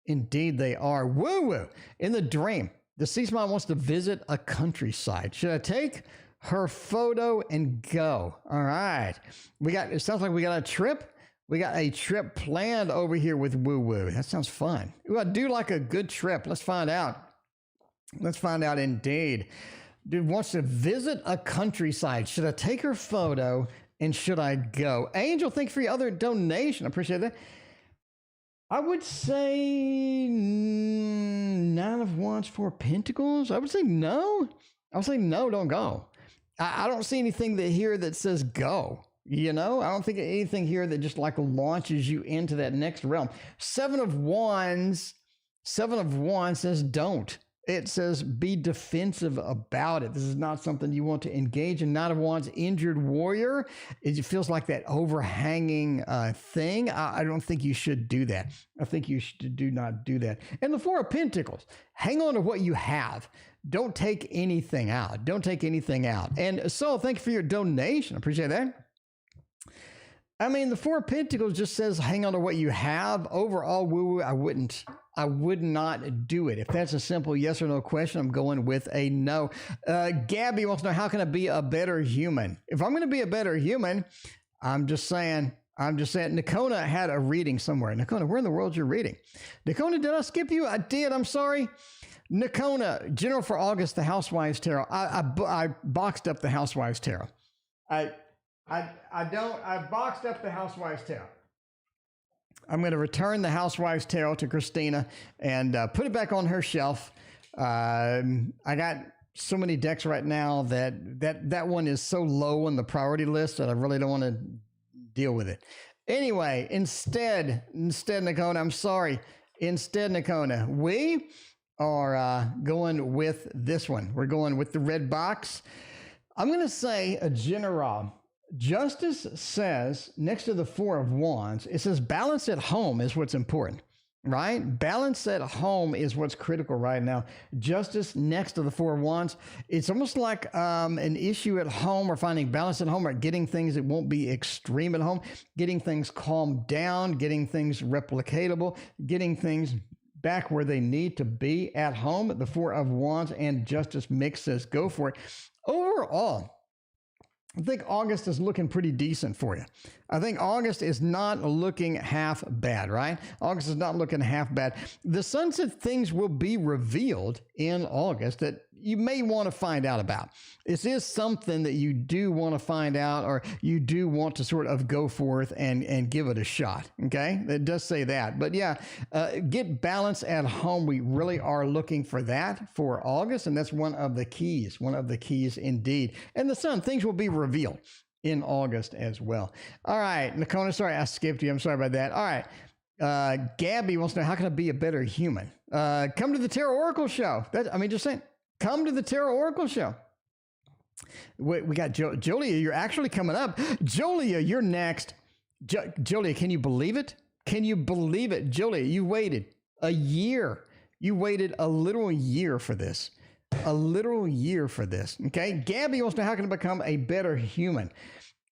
Indeed they are. Woo-woo. In the dream, the sea smile wants to visit a countryside. Should I take her photo and go? All right. It sounds like we got a trip. We got a trip planned over here with Woo Woo. That sounds fun. I do like a good trip. Let's find out. Let's find out indeed. Dude wants to visit a countryside. Should I take her photo and should I go? Angel, thank you for your other donation. I appreciate that. I would say 9 of Wands, 4 of Pentacles. I would say no. I would say no, don't go. I don't see anything here that says go. You know, I don't think anything here that just like launches you into that next realm. 7 of Wands says don't. It says be defensive about it. This is not something you want to engage in. Knight of Wands, injured warrior. It feels like that overhanging thing. I don't think you should do that. I think you do not do that. And the Four of Pentacles. Hang on to what you have. Don't take anything out. Don't take anything out. And Sol, thank you for your donation. I appreciate that. I mean, the Four of Pentacles just says hang on to what you have. Overall, woo-woo, I would not do it. If that's a simple yes or no question, I'm going with a no. Gabby wants to know, how can I be a better human? If I'm going to be a better human, I'm just saying, Nakona had a reading somewhere. Nakona, where in the world you're reading? Nakona, did I skip you? I did. I'm sorry. Nakona, General for August, the Housewives Tarot. I boxed up the Housewives Tarot. I boxed up the Housewives Tarot. I'm going to return the Housewives Tarot to Christina and put it back on her shelf. I got so many decks right now that one is so low on the priority list that I really don't want to deal with it. Anyway, instead, Nakona, I'm sorry. Instead, Nakona, we are going with this one. We're going with the red box. I'm going to say a general. Justice says, next to the Four of Wands, it says balance at home is what's important, right? Balance at home is what's critical right now. Justice next to the Four of Wands. It's almost like an issue at home, or finding balance at home, or getting things that won't be extreme at home, getting things calmed down, getting things replicatable, getting things back where they need to be at home. The Four of Wands and Justice mix says go for it. Overall, I think August is looking pretty decent for you. I think August is not looking half bad, right? August is not looking half bad. The sunset things will be revealed in August that you may want to find out about. This is something that you do want to find out, or you do want to sort of go forth and give it a shot, okay? It does say that. But yeah, get balance at home. We really are looking for that for August, and that's one of the keys indeed. And the sun, things will be revealed in August as well. All right, Nakona, sorry I skipped you. I'm sorry about that. All right, Gabby wants to know, how can I be a better human? Come to the Tarot Oracle show. Just saying, come to the Tarot Oracle show. We got Jolia, you're actually coming up. Jolia, you're next. Jolia, can you believe it? Can you believe it? Jolia, you waited a year. You waited a literal year for this. A literal year for this, okay? Gabby wants to know, how can I become a better human?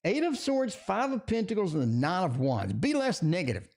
Eight of Swords, Five of Pentacles, and the Nine of Wands. Be less negative.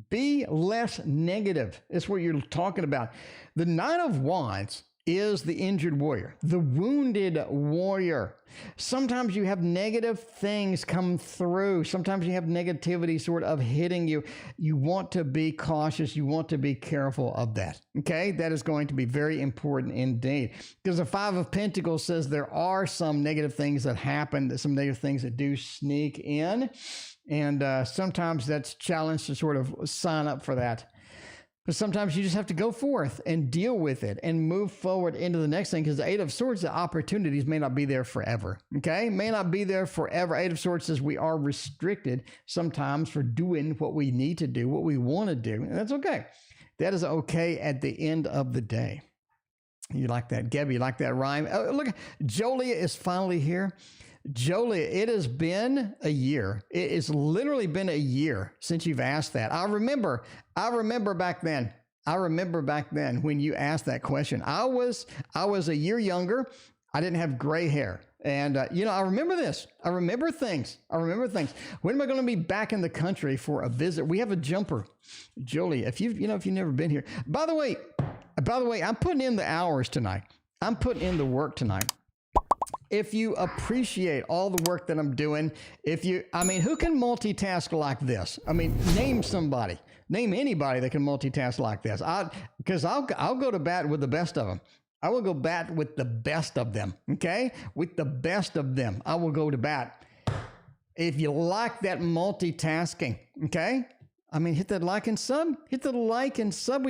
Be less negative. That's what you're talking about. The Nine of Wands is the injured warrior, the wounded warrior. Sometimes you have negative things come through. Sometimes you have negativity sort of hitting you. You want to be cautious. You want to be careful of that. Okay, that is going to be very important indeed. Because the Five of Pentacles says there are some negative things that happen, some negative things that do sneak in. And sometimes that's challenged to sort of sign up for that. But sometimes you just have to go forth and deal with it and move forward into the next thing, because the Eight of Swords, the opportunities may not be there forever, okay? May not be there forever. Eight of Swords says we are restricted sometimes for doing what we need to do, what we want to do, and that's okay. That is okay at the end of the day. You like that, Gabby? You like that rhyme? Oh, look, Jolia is finally here. Jolia, it has been a year. It has literally been a year since you've asked that. I remember back then. I remember back then when you asked that question. I was a year younger. I didn't have gray hair. And, I remember this. I remember things. When am I going to be back in the country for a visit? We have a jumper. Jolia, if you've never been here. By the way, I'm putting in the hours tonight. I'm putting in the work tonight. If you appreciate all the work that I'm doing, who can multitask like this? Name somebody, name anybody that can multitask like this. Because I'll go to bat with the best of them. I will go bat with the best of them. Okay. With the best of them, I will go to bat. If you like that multitasking, okay. Hit that like and sub, We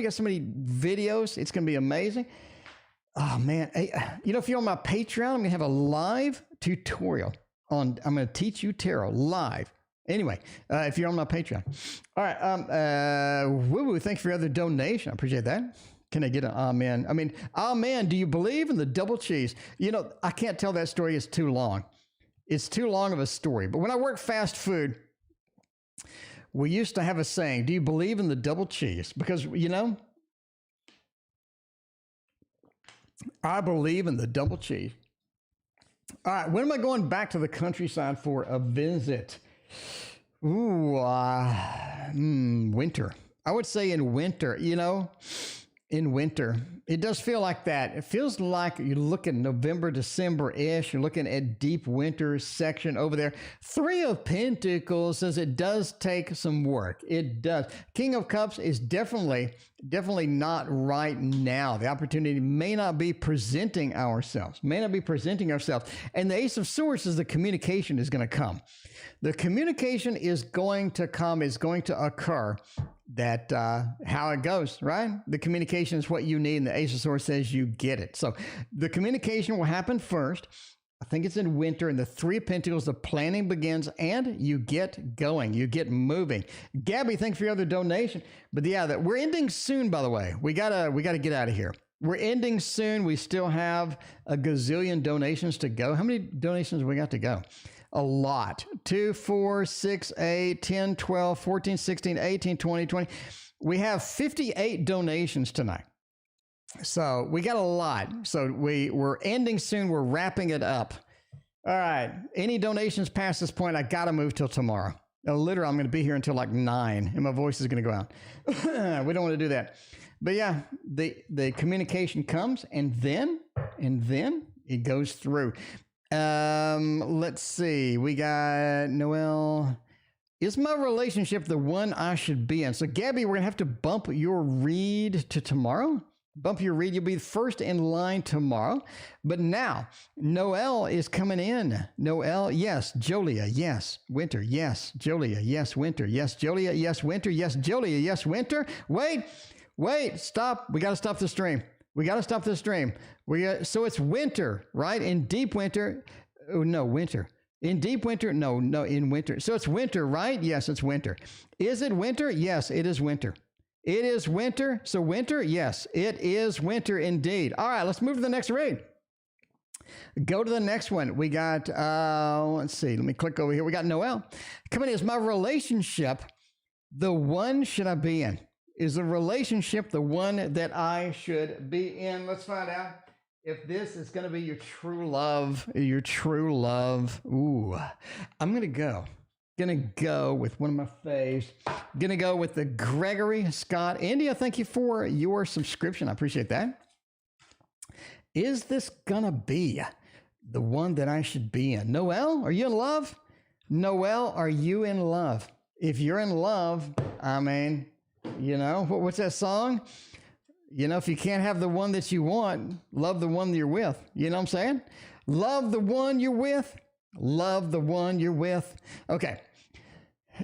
got so many videos. It's going to be amazing. Oh man, hey, if you're on my Patreon, I'm gonna have a live tutorial I'm gonna teach you tarot live. Anyway, if you're on my Patreon. All right, Woo Woo, thanks for your other donation. I appreciate that. Can I get an amen? I mean, amen. Do you believe in the double cheese? You know, I can't tell that story. It's too long. It's too long of a story. But when I worked fast food, we used to have a saying, do you believe in the double cheese? Because, you know, I believe in the double cheese. All right, when am I going back to the countryside for a visit? Ooh, winter. I would say in winter, you know, in winter. It does feel like that. It feels like you're looking November, December-ish. You're looking at deep winter section over there. Three of Pentacles says it does take some work. It does. King of Cups is definitely not right now. The opportunity may not be presenting ourselves. And the Ace of Swords is the communication is going to come. The communication is going to come, is going to occur. That how it goes, right? The communication is what you need, and the Ace of Swords says you get it. So the communication will happen first. I think it's in winter, and the Three of Pentacles, the planning begins, and you get going, you get moving. Gabby, thanks for your other donation. But yeah, that we're ending soon, by the way. We gotta get out of here. We're ending soon. We still have a gazillion donations to go. How many donations we got to go? A lot. 2, 4, 6, 8, 10, 12, 14, 16, 18, 20, 20. We have 58 donations tonight. So we got a lot. So we're ending soon. We're wrapping it up. All right. Any donations past this point, I got to move till tomorrow. Literally, I'm going to be here until like 9 and my voice is going to go out. We don't want to do that. But yeah, the communication comes and then it goes through. Let's see. We got Noel. Is my relationship the one I should be in? So Gabby, we're going to have to bump your read to tomorrow. Bump your read. You'll be first in line tomorrow. But now, Noel is coming in. Noel, yes. Jolia, yes. Winter, yes. Jolia, yes. Winter, yes. Jolia, yes. Winter, yes. Jolia, yes. Winter. Wait, stop. We got to stop the stream. So it's winter, right? In deep winter. Oh, no, winter. In deep winter? No, in winter. So it's winter, right? Yes, it's winter. Is it winter? Yes, it is winter. It is winter. So winter? Yes, it is winter indeed. All right, let's move to the next read. Go to the next one. We got, let's see. Let me click over here. We got Noel. Coming in, is my relationship the one should I be in? Is the relationship the one that I should be in? Let's find out if this is going to be your true love. Ooh, I'm going to go with one of my faves. Going to go with the Gregory Scott. India, thank you for your subscription. I appreciate that. Is this going to be the one that I should be in? Noel, are you in love? Noel, are you in love? If you're in love, I mean, you know, what's that song? You know, if you can't have the one that you want, love the one you're with. You know what I'm saying? Love the one you're with. Love the one you're with. Okay.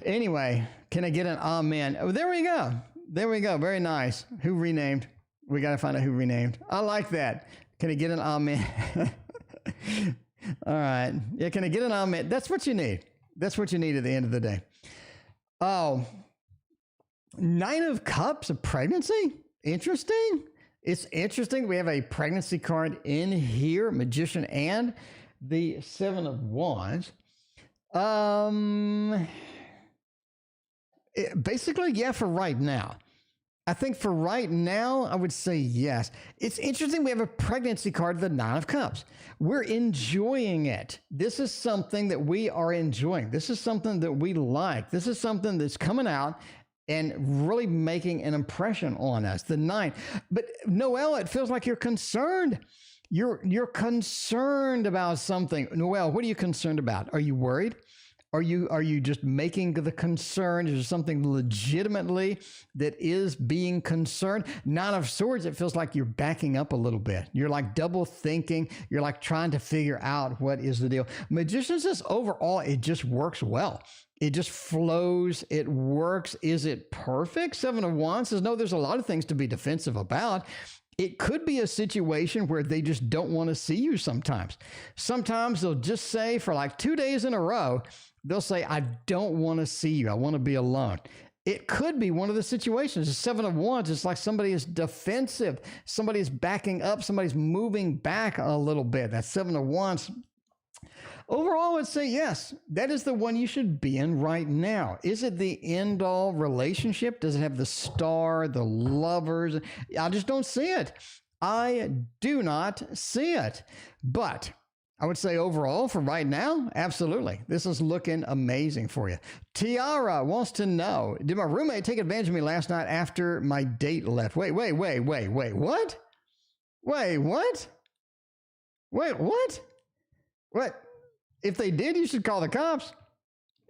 Anyway, can I get an amen? Oh, there we go. Very nice. Who renamed? We got to find out who renamed. I like that. Can I get an amen? All right. Yeah, can I get an amen? That's what you need. That's what you need at the end of the day. Oh, 9 of Cups, a pregnancy? Interesting. It's interesting. We have a pregnancy card in here, Magician, and the 7 of Wands. Basically, yeah, for right now. I think for right now, I would say yes. It's interesting. We have a pregnancy card, the 9 of Cups. We're enjoying it. This is something that we are enjoying. This is something that we like. This is something that's coming out and really making an impression on us. The 9. But Noel, it feels like you're concerned. You're concerned about something. Noel, what are you concerned about? Are you worried? Are you just making the concern? Is there something legitimately that is being concerned? 9 of Swords, it feels like you're backing up a little bit. You're like double thinking. You're like trying to figure out what is the deal. Magician says overall, it just works well. It just flows. It works. Is it perfect? 7 of Wands says, no, there's a lot of things to be defensive about. It could be a situation where they just don't want to see you sometimes. Sometimes they'll just say for like 2 days in a row, they'll say, I don't want to see you. I want to be alone. It could be one of the situations. The 7 of Wands, it's like somebody is defensive. Somebody is backing up. Somebody's moving back a little bit. That 7 of Wands. Overall, I would say yes. That is the one you should be in right now. Is it the end-all relationship? Does it have the star, the lovers? I just don't see it. I do not see it. But I would say overall, for right now, absolutely. This is looking amazing for you. Tiara wants to know, did my roommate take advantage of me last night after my date left? Wait, what? Wait, what? Wait, what? What? If they did, you should call the cops.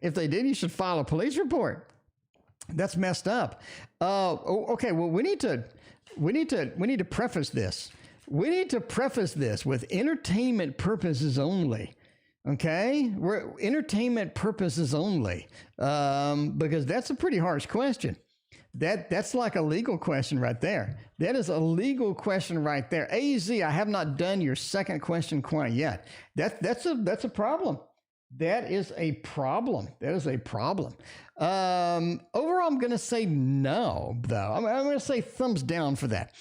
If they did, you should file a police report. That's messed up. Okay, well, we need to preface this. We need to preface this with entertainment purposes only. Okay? We're entertainment purposes only. Because that's a pretty harsh question. That's like a legal question right there. That is a legal question right there. AZ, I have not done your second question quite yet. That's a problem. That is a problem. That is a problem. Overall, I'm going to say no, though. I'm going to say thumbs down for that.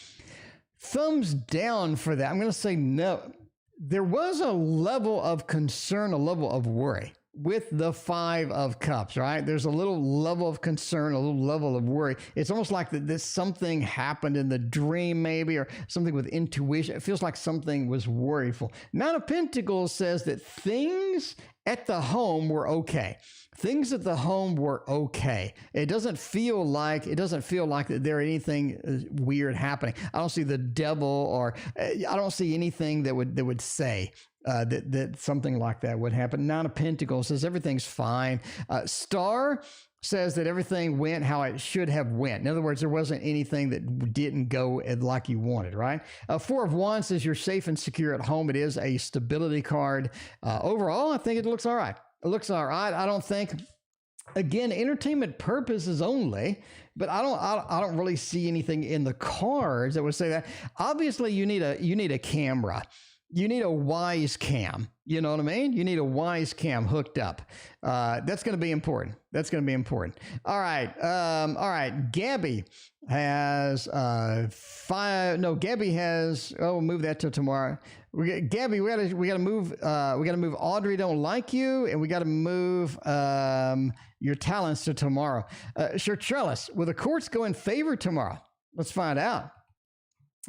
Thumbs down for that. I'm going to say no. There was a level of concern, a level of worry with the 5 of Cups, right? There's a little level of concern, a little level of worry. It's almost like that something happened in the dream maybe, or something with intuition. It feels like something was worryful. Nine of Pentacles says that things at the home were okay. Things at the home were okay. It doesn't feel like that there anything weird happening. I don't see the devil, or I don't see anything that would say that something like that would happen. Nine of Pentacles says everything's fine. Star says that everything went how it should have went. In other words, there wasn't anything that didn't go like you wanted, right? 4 of Wands says you're safe and secure at home. It is a stability card. Overall, I think it looks all right. It looks all right. I don't think, again, entertainment purposes only, but I don't really see anything in the cards that would say that. Obviously, you need a camera. You need a wise cam. You know what I mean? You need a wise cam hooked up. That's going to be important. That's going to be important. All right. Gabby has Gabby has. Oh, we'll move that to tomorrow. Gabby, we got to move. We got to move. Audrey don't like you, and we got to move your talents to tomorrow. Cheryl, will the courts go in favor tomorrow? Let's find out.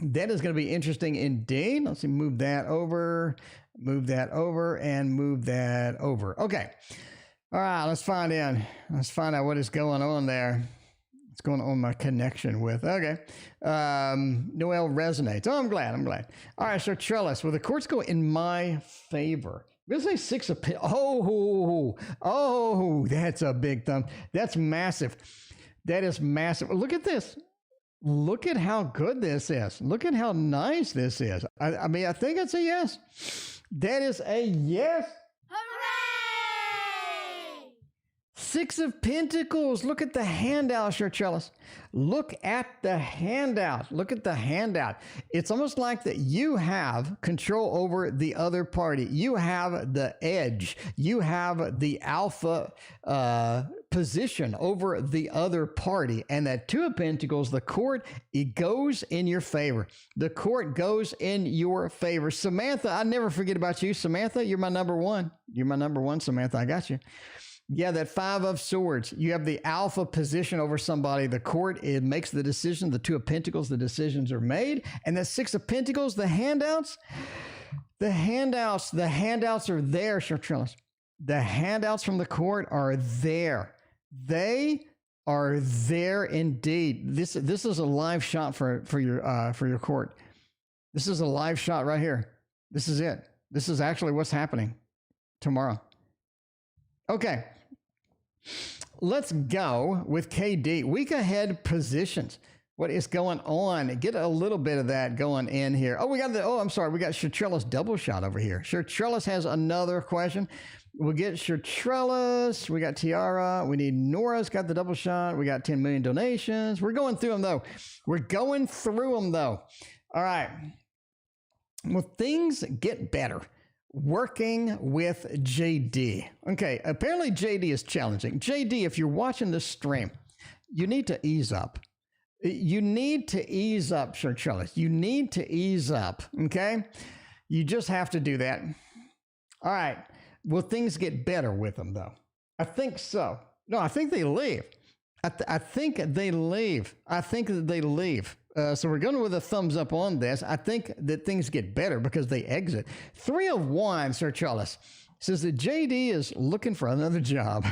That is going to be interesting indeed. Let's see, move that over, and move that over. Okay. All right, let's find out what is going on there. What's going on with my connection with? Okay. Noel resonates. Oh, I'm glad. All right, so Trellis, will the courts go in my favor? We're going to say 6 of Pentacles. Oh, that's a big thumb. That's massive. That is massive. Look at this. Look at how good this is. Look at how nice this is. I mean, I think it's a yes. That is a yes. Hooray! 6 of Pentacles. Look at the handout, Cheryl. Look at the handout. Look at the handout. It's almost like that you have control over the other party. You have the edge. You have the alpha position over the other party. And that 2 of Pentacles, the court, it goes in your favor. The court goes in your favor. Samantha, I never forget about you. Samantha, you're my number one. You're my number one, Samantha. I got you. Yeah, that 5 of Swords. You have the alpha position over somebody. The court, it makes the decision. The 2 of Pentacles, the decisions are made. And the 6 of Pentacles, the handouts are there, Cheryl. The handouts from the court are there. They are there indeed. This is a live shot for your court. This is a live shot right here. This is it. This is actually what's happening tomorrow. Okay. Let's go with KD. Week ahead positions. What is going on? Get a little bit of that going in here. Oh, we got Cheryl double shot over here. Cheryl has another question. We'll get Cheryl. We got Tiara. We need Nora's got the double shot. We got 10 million donations. We're going through them though. All right. Well, things get better working with JD. Okay. Apparently JD is challenging. JD, if you're watching this stream, you need to ease up. You need to ease up, Cheryl. You need to ease up, okay? You just have to do that. All right. Will things get better with them, though? I think so. No, I think they leave. I think they leave. I think that they leave. So we're going with a thumbs up on this. I think that things get better because they exit. 3 of Wands, Sir Charles, says that JD is looking for another job.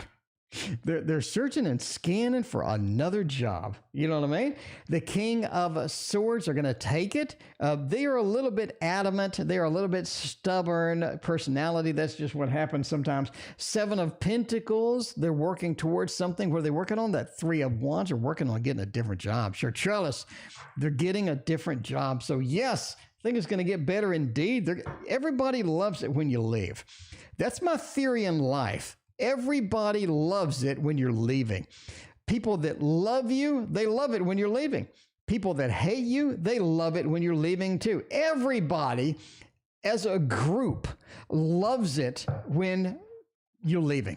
They're searching and scanning for another job. You know what I mean? The King of Swords are going to take it. They are a little bit adamant. They are a little bit stubborn personality. That's just what happens sometimes. 7 of Pentacles. They're working towards something. What are they working on? That 3 of Wands are working on getting a different job. Sure, Trellis, they're getting a different job. So yes, I think it's going to get better indeed. Everybody loves it when you leave. That's my theory in life. Everybody loves it when you're leaving. People that love you, they love it when you're leaving. People that hate you, they love it when you're leaving too. Everybody as a group loves it when you're leaving.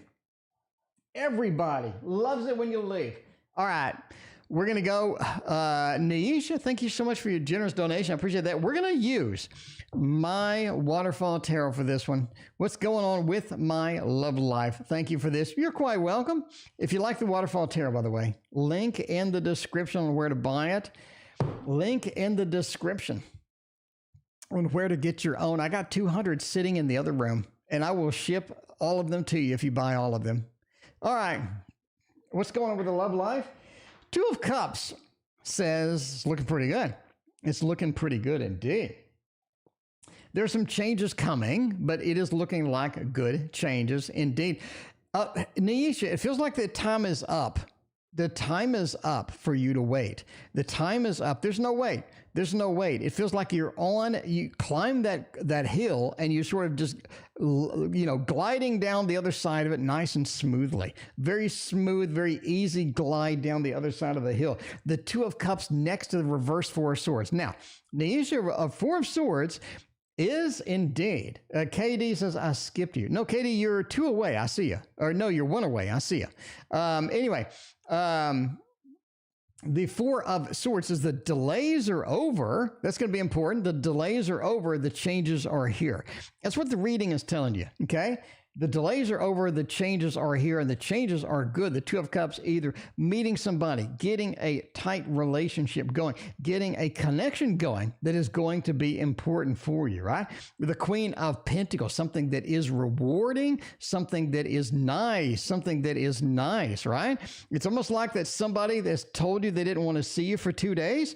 Everybody loves it when you leave. All right. We're going to go, Naisha, thank you so much for your generous donation. I appreciate that. We're going to use my Waterfall Tarot for this one. What's going on with my love life? Thank you for this. You're quite welcome. If you like the Waterfall Tarot, by the way, link in the description on where to buy it. Link in the description on where to get your own. I got 200 sitting in the other room, and I will ship all of them to you if you buy all of them. All right. What's going on with the love life? 2 of Cups says it's looking pretty good. It's looking pretty good indeed. There's some changes coming, but it is looking like good changes indeed. Naisha, it feels like the time is up. The time is up for you to wait. The time is up. There's no wait. There's no wait. It feels like you climb that hill and you sort of just, gliding down the other side of it nice and smoothly. Very smooth, very easy glide down the other side of the hill. The 2 of Cups next to the reverse 4 of Swords. Now, the issue of 4 of Swords is indeed, KD says, I skipped you. No, KD, you're 2 away. I see you. Or no, you're 1 away. I see you. Anyway, the 4 of Swords says the delays are over. That's going to be important. The delays are over. The changes are here. That's what the reading is telling you. Okay. The delays are over. The changes are here, and the changes are good. The 2 of Cups, either meeting somebody, getting a tight relationship going, getting a connection going that is going to be important for you, right? The Queen of Pentacles, something that is rewarding, something that is nice, right? It's almost like that somebody that's told you they didn't want to see you for 2 days,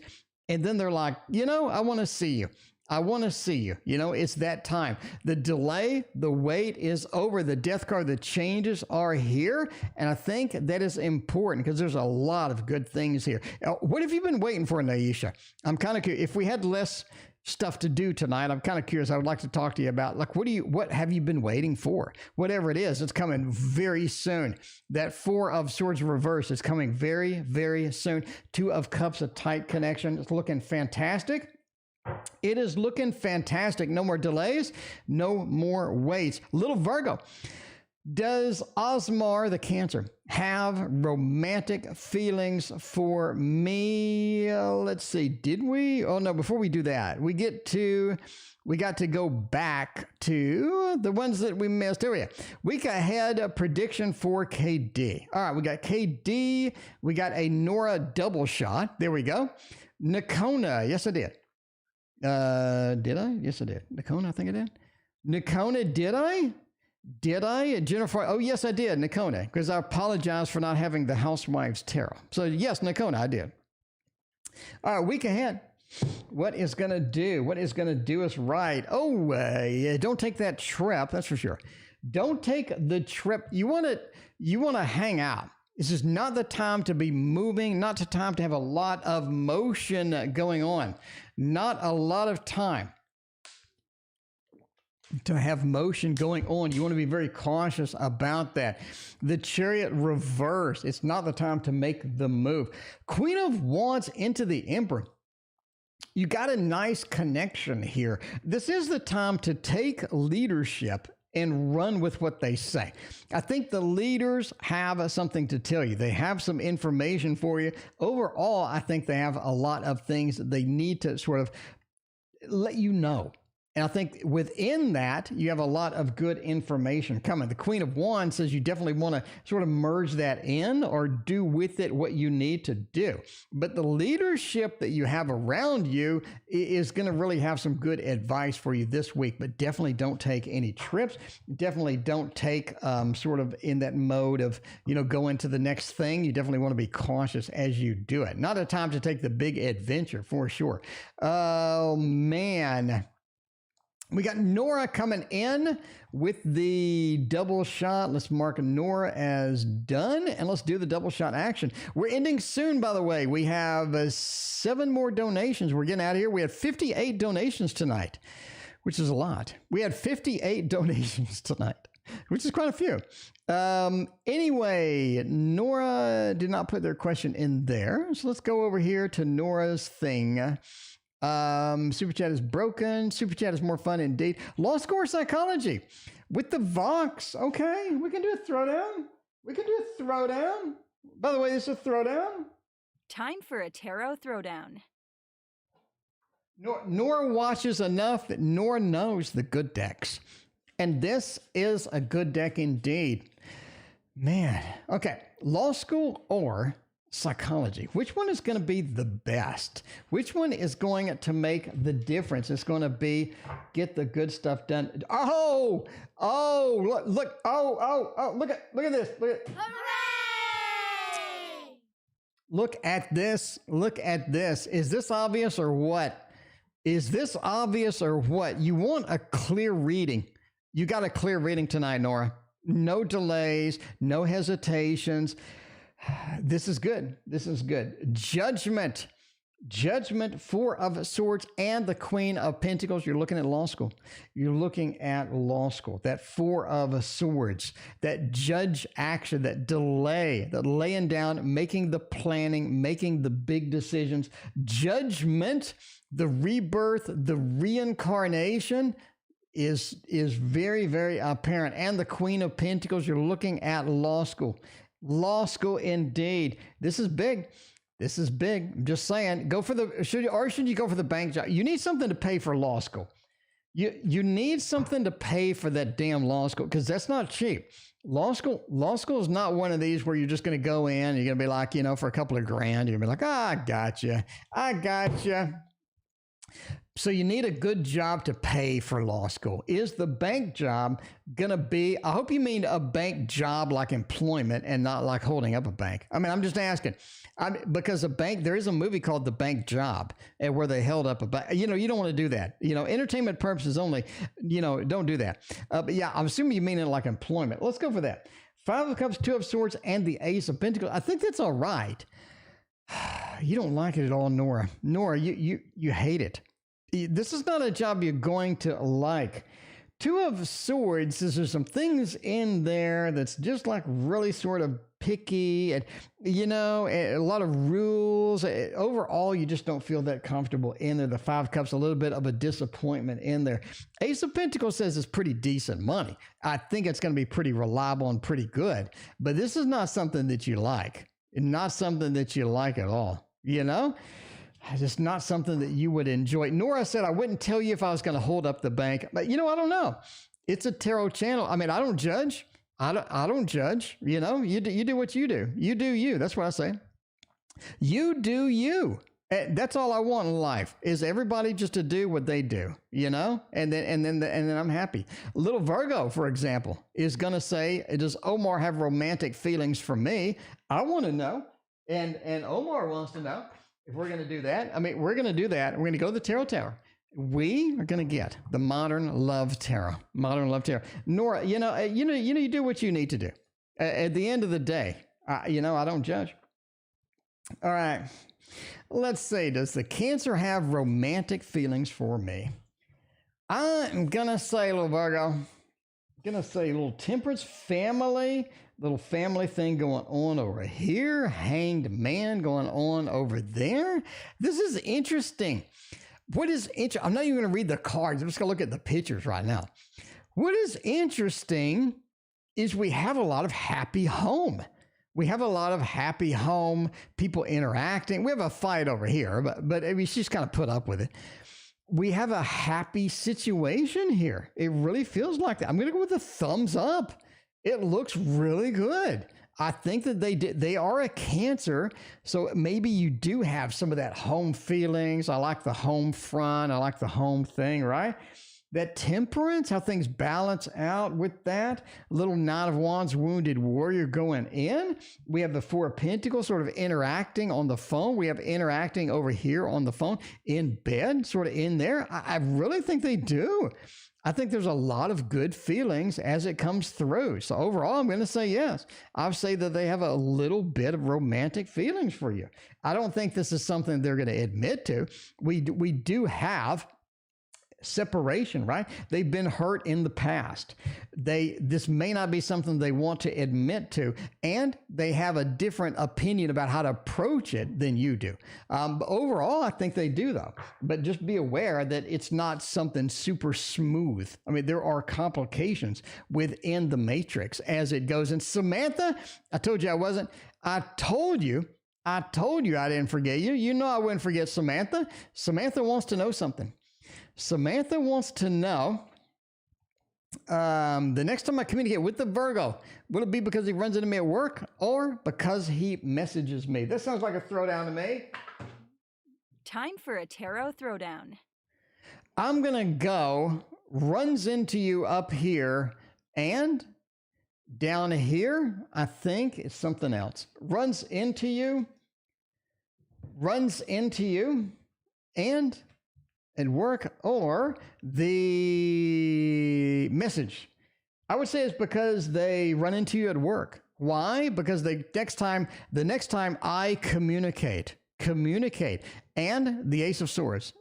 and then they're like, I want to see you. I want to see you. It's that time. The delay, the wait is over. The Death card, the changes are here. And I think that is important because there's a lot of good things here. What have you been waiting for, Naisha? I'm kind of curious. If we had less stuff to do tonight, I'm kind of curious. I would like to talk to you about, what have you been waiting for? Whatever it is, it's coming very soon. That 4 of Swords reverse is coming very, very soon. 2 of Cups, a tight connection. It's looking fantastic. It is looking fantastic. No more delays, no more waits. Little Virgo, does Osmar the Cancer have romantic feelings for me? Let's see. Did we? Oh, no. Before we do that, we got to go back to the ones that we missed. Here we are. Week ahead, a prediction for KD. All right. We got KD. We got a Nora double shot. There we go. Nakona. Yes, I did. Did I? Yes, I did. Nakona, I think I did. Nakona, did I? Did I? Jennifer, oh, yes, I did. Nakona, because I apologize for not having the Housewives Tarot. So, yes, Nakona, I did. All right, week ahead. What is going to do? What is going to do us right? Oh, don't take that trip. That's for sure. Don't take the trip. You want to hang out. This is not the time to be moving, not the time to have a lot of motion going on. Not a lot of time to have motion going on. You want to be very cautious about that. The Chariot reverse. It's not the time to make the move. Queen of Wands into the Emperor. You got a nice connection here. This is the time to take leadership and run with what they say. I think the leaders have something to tell you. They have some information for you. Overall, I think they have a lot of things that they need to sort of let you know. And I think within that, you have a lot of good information coming. The Queen of Wands says you definitely want to sort of merge that in or do with it what you need to do. But the leadership that you have around you is going to really have some good advice for you this week. But definitely don't take any trips. Definitely don't take sort of in that mode of, go into the next thing. You definitely want to be cautious as you do it. Not a time to take the big adventure for sure. Oh, man. We got Nora coming in with the double shot. Let's mark Nora as done, and let's do the double shot action. We're ending soon, by the way. We have 7 more donations. We're getting out of here. We had 58 donations tonight, which is a lot. We had 58 donations tonight, which is quite a few. Anyway, Nora did not put their question in there. So let's go over here to Nora's thing. Super chat is broken. Super chat is more fun indeed. Law score psychology with the Vox. Okay, we can do a throwdown. By the way, this is a throwdown. Time for a tarot throwdown. Nora watches enough that Nora knows the good decks. And this is a good deck indeed. Man. Okay, law school or psychology. Which one is going to be the best? Which one is going to make the difference? It's going to be get the good stuff done. Look at this. Hooray! Look at this. Is this obvious or what? You want a clear reading. You got a clear reading tonight, Nora. No delays, no hesitations. This is good. Judgment, 4 of Swords, and the Queen of Pentacles. You're looking at law school. That 4 of Swords, that judge action, that delay, that laying down, making the planning, making the big decisions. Judgment, the rebirth, the reincarnation is very, very apparent. And the Queen of Pentacles, you're looking at law school. Law school indeed. This is big. I'm just saying, should you go for the bank job? You need something to pay for law school. You need something to pay for that damn law school, because that's not cheap. Law school is not one of these where you're just going to go in, you're going to be like, for a couple of grand, you're going to be like, I gotcha. So you need a good job to pay for law school. Is the bank job going to be, I hope you mean a bank job like employment and not like holding up a bank. I mean, I'm just asking. Because a bank, there is a movie called The Bank Job where they held up a bank. You don't want to do that. Entertainment purposes only, don't do that. But yeah, I'm assuming you mean it like employment. Let's go for that. 5 of Cups, 2 of Swords, and the Ace of Pentacles. I think that's all right. You don't like it at all, Nora. Nora, you hate it. This is not a job you're going to like. 2 of Swords, there's some things in there that's just like really sort of picky and, a lot of rules. Overall, you just don't feel that comfortable in there. The 5 of Cups, a little bit of a disappointment in there. Ace of Pentacles says it's pretty decent money. I think it's going to be pretty reliable and pretty good, but this is not something that you like. Not something that you like at all, It's just not something that you would enjoy. Nora said, I wouldn't tell you if I was going to hold up the bank. But, I don't know. It's a tarot channel. I mean, I don't judge. I don't judge. You do what you do. You do you. That's what I say. You do you. That's all I want in life is everybody just to do what they do, and then I'm happy. Little Virgo, for example, is going to say, does Omar have romantic feelings for me? I want to know. And Omar wants to know. If we're going to do that, we're going to do that. We're going to go to the Tarot Tower. We are going to get the Modern Love Tarot. Nora, you do what you need to do. At the end of the day, I don't judge. All right. Let's see. Does the Cancer have romantic feelings for me? I'm going to say, little Virgo, little Temperance family. Little family thing going on over here. Hanged Man going on over there. This is interesting. What is interesting? I'm not even going to read the cards. I'm just going to look at the pictures right now. What is interesting is we have a lot of happy home. We have a lot of happy home, people interacting. We have a fight over here, but I mean, she's kind of put up with it. We have a happy situation here. It really feels like that. I'm going to go with a thumbs up. It looks really good. I think that they are a Cancer, so maybe you do have some of that home feelings. I like the home front. I like the home thing, right? That Temperance, how things balance out with that. Little Knight of Wands, Wounded Warrior going in. We have the Four of Pentacles sort of interacting on the phone. We have interacting over here on the phone, in bed, sort of in there. I really think they do. I think there's a lot of good feelings as it comes through. So overall, I'm going to say yes. I'll say that they have a little bit of romantic feelings for you. I don't think this is something they're going to admit to. We do have separation, right? They've been hurt in the past. This may not be something they want to admit to, and they have a different opinion about how to approach it than you do. But overall, I think they do, though. But just be aware that it's not something super smooth. I mean, there are complications within the matrix as it goes. And Samantha, I told you I wasn't. I told you I didn't forget you. You know I wouldn't forget Samantha. Samantha wants to know something. Samantha wants to know, the next time I communicate with the Virgo, will it be because he runs into me at work or because he messages me? This sounds like a throwdown to me. Time for a tarot throwdown. I'm going to go runs into you up here and down here. I think it's something else. Runs into you and at work, or the message. I would say it's because they run into you at work. Why? Because the next time I communicate, and the Ace of Swords.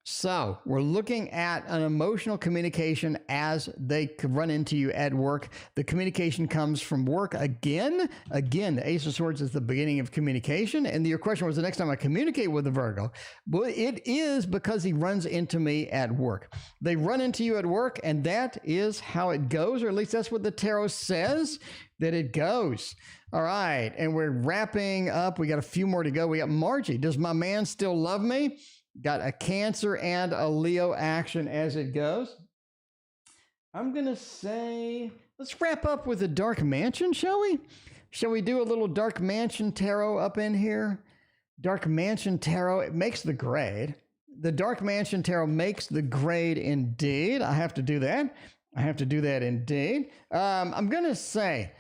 So we're looking at an emotional communication as they could run into you at work. The communication comes from work again. Again, the Ace of Swords is the beginning of communication. And your question was the next time I communicate with the Virgo. Well, it is because he runs into me at work. They run into you at work, and that is how it goes, or at least that's what the tarot says that it goes. All right, and we're wrapping up. We got a few more to go. We got Margie. Does my man still love me? Got a Cancer and a Leo action as it goes. I'm going to say, let's wrap up with a Dark Mansion, shall we? Shall we do a little Dark Mansion tarot up in here? Dark Mansion tarot, it makes the grade. The Dark Mansion tarot makes the grade indeed. I have to do that. Indeed. I'm going to say,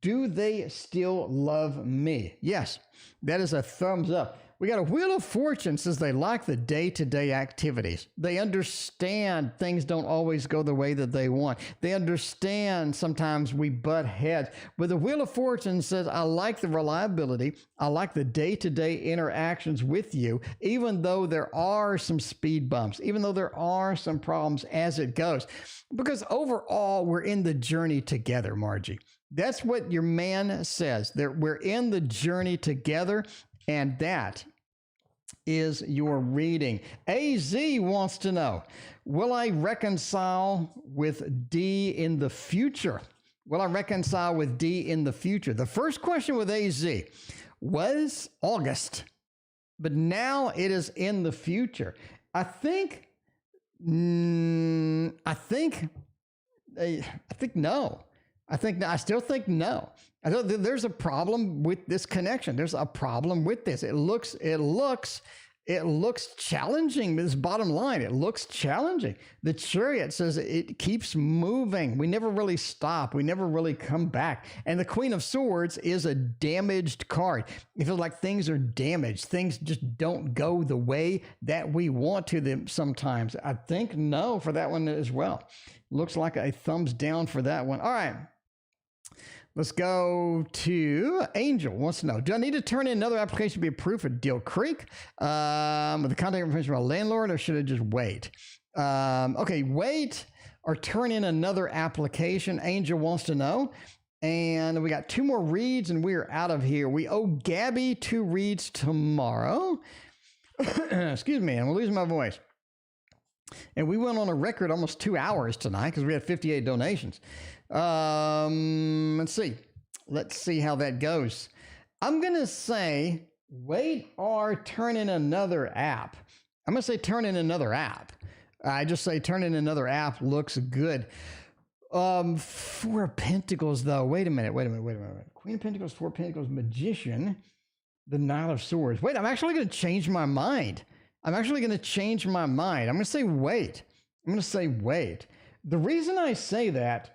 do they still love me? Yes, that is a thumbs up. We got a Wheel of Fortune, says they like the day-to-day activities. They understand things don't always go the way that they want. They understand sometimes we butt heads. But the Wheel of Fortune says, I like the reliability. I like the day-to-day interactions with you, even though there are some speed bumps, even though there are some problems as it goes. Because overall, we're in the journey together, Margie. That's what your man says. We're in the journey together, and that is your reading. AZ wants to know, will I reconcile with D in the future? Will I reconcile with D in the future? The first question with AZ was August, but now it is in the future. I think no. I still think no. I thought there's a problem with this connection. There's a problem with this. It looks challenging. This bottom line, it looks challenging. The Chariot says it keeps moving. We never really stop. We never really come back. And the Queen of Swords is a damaged card. It feels like things are damaged. Things just don't go the way that we want to them sometimes. I think no for that one as well. Looks like a thumbs down for that one. All right. Let's go to Angel wants to know, do I need to turn in another application to be approved for Deal Creek with the contact information of a landlord, or should I just wait? Okay, wait or turn in another application. Angel wants to know. And we got 2 more reads and we're out of here. We owe Gabby 2 reads tomorrow. Excuse me, I'm losing my voice. And we went on a record almost 2 hours tonight because we had 58 donations. Let's see. Let's see how that goes. I'm going to say wait or turn in another app. I'm going to say turn in another app. I just say turn in another app looks good. Four of Pentacles, though. Wait a minute. Queen of Pentacles, Four of Pentacles, Magician, the Nine of Swords. Wait, I'm actually going to change my mind. I'm going to say wait. The reason I say that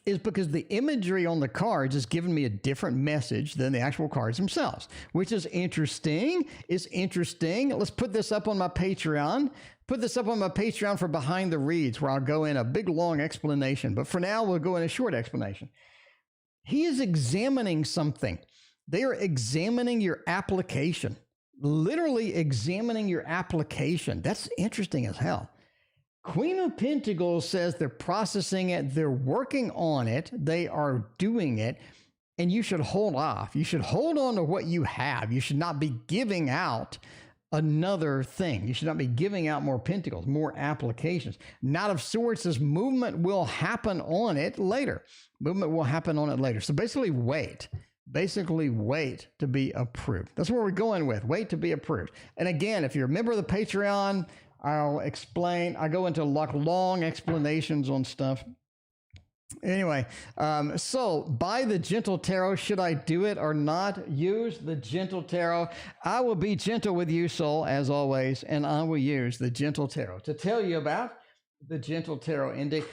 is because the imagery on the cards is giving me a different message than the actual cards themselves, which is interesting. Let's put this up on my Patreon. For Behind the Reads, where I'll go in a big, long explanation. But for now, we'll go in a short explanation. He is examining something. They are examining your application. Literally examining your application. That's interesting as hell. Queen of Pentacles says they're processing it, they're working on it, they are doing it, and you should hold off. You should hold on to what you have. You should not be giving out another thing. You should not be giving out more pentacles, more applications. Knight of Swords says movement will happen on it later. So basically wait. To be approved. That's what we're going with. Wait to be approved. And again, if you're a member of the Patreon, I'll explain. I go into long explanations on stuff. Anyway, so buy the Gentle Tarot. Should I do it or not? Use the Gentle Tarot. I will be gentle with you, soul, as always, and I will use the Gentle Tarot to tell you about the Gentle Tarot ending.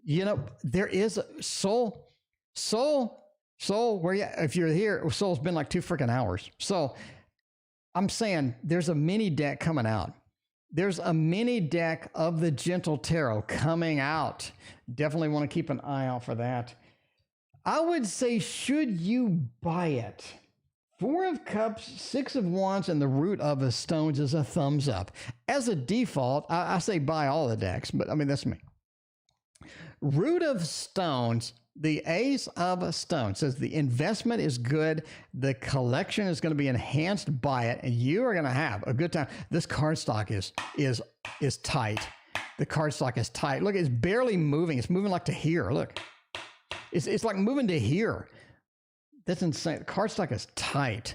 You know, there is a soul, where you, if you're here, soul's been like 2 freaking hours. So I'm saying there's a mini deck coming out. There's a mini deck of the Gentle Tarot coming out. Definitely want to keep an eye out for that. I would say, should you buy it? Four of Cups, Six of Wands, and the Root of Stones is a thumbs up. As a default, I say buy all the decks, but I mean, that's me. Root of Stones, the Ace of Stones says the investment is good. The collection is going to be enhanced by it, and you are going to have a good time. This card stock is tight. The card stock is tight. Look, it's barely moving. It's moving like to here. Look, it's like moving to here. That's insane. The card stock is tight.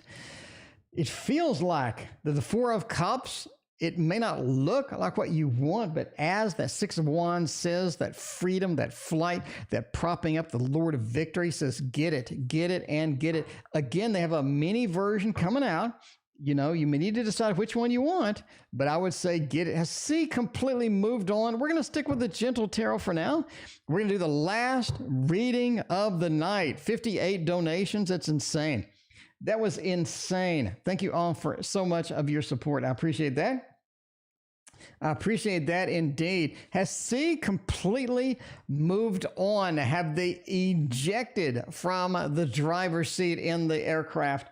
It feels like the Four of Cups, it may not look like what you want, but as that Six of Wands says, that freedom, that flight, that propping up the Lord of Victory says, get it, and get it. Again, they have a mini version coming out. You know, you may need to decide which one you want, but I would say get it. Has C completely moved on? We're going to stick with the Gentle Tarot for now. We're going to do the last reading of the night. 58 donations. That's insane. That was insane. Thank you all for so much of your support. I appreciate that. I appreciate that indeed. Has C completely moved on? Have they ejected from the driver's seat in the aircraft?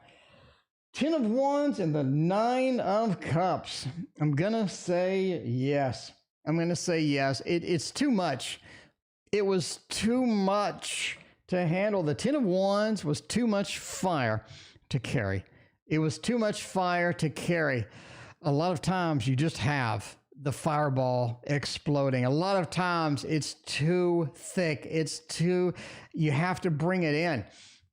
10 of Wands and the 9 of Cups. I'm going to say yes. It's too much. It was too much to handle. The 10 of Wands was too much fire to carry. It was too much fire to carry. A lot of times you just have the fireball exploding. A lot of times it's too thick. You have to bring it in.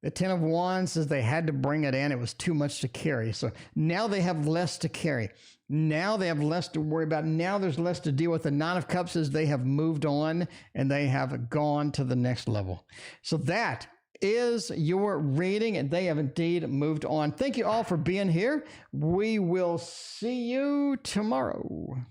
The 10 of Wands says they had to bring it in. It was too much to carry. So now they have less to carry. Now they have less to worry about. Now there's less to deal with. The 9 of Cups says they have moved on and they have gone to the next level. So that is your reading, and they have indeed moved on. Thank you all for being here. We will see you tomorrow.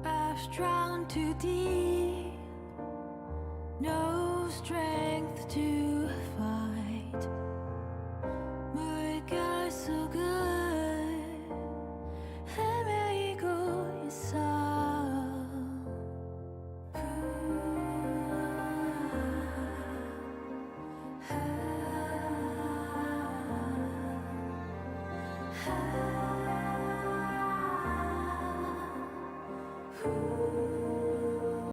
I've drowned too deep. No strength to fight. My God, so good.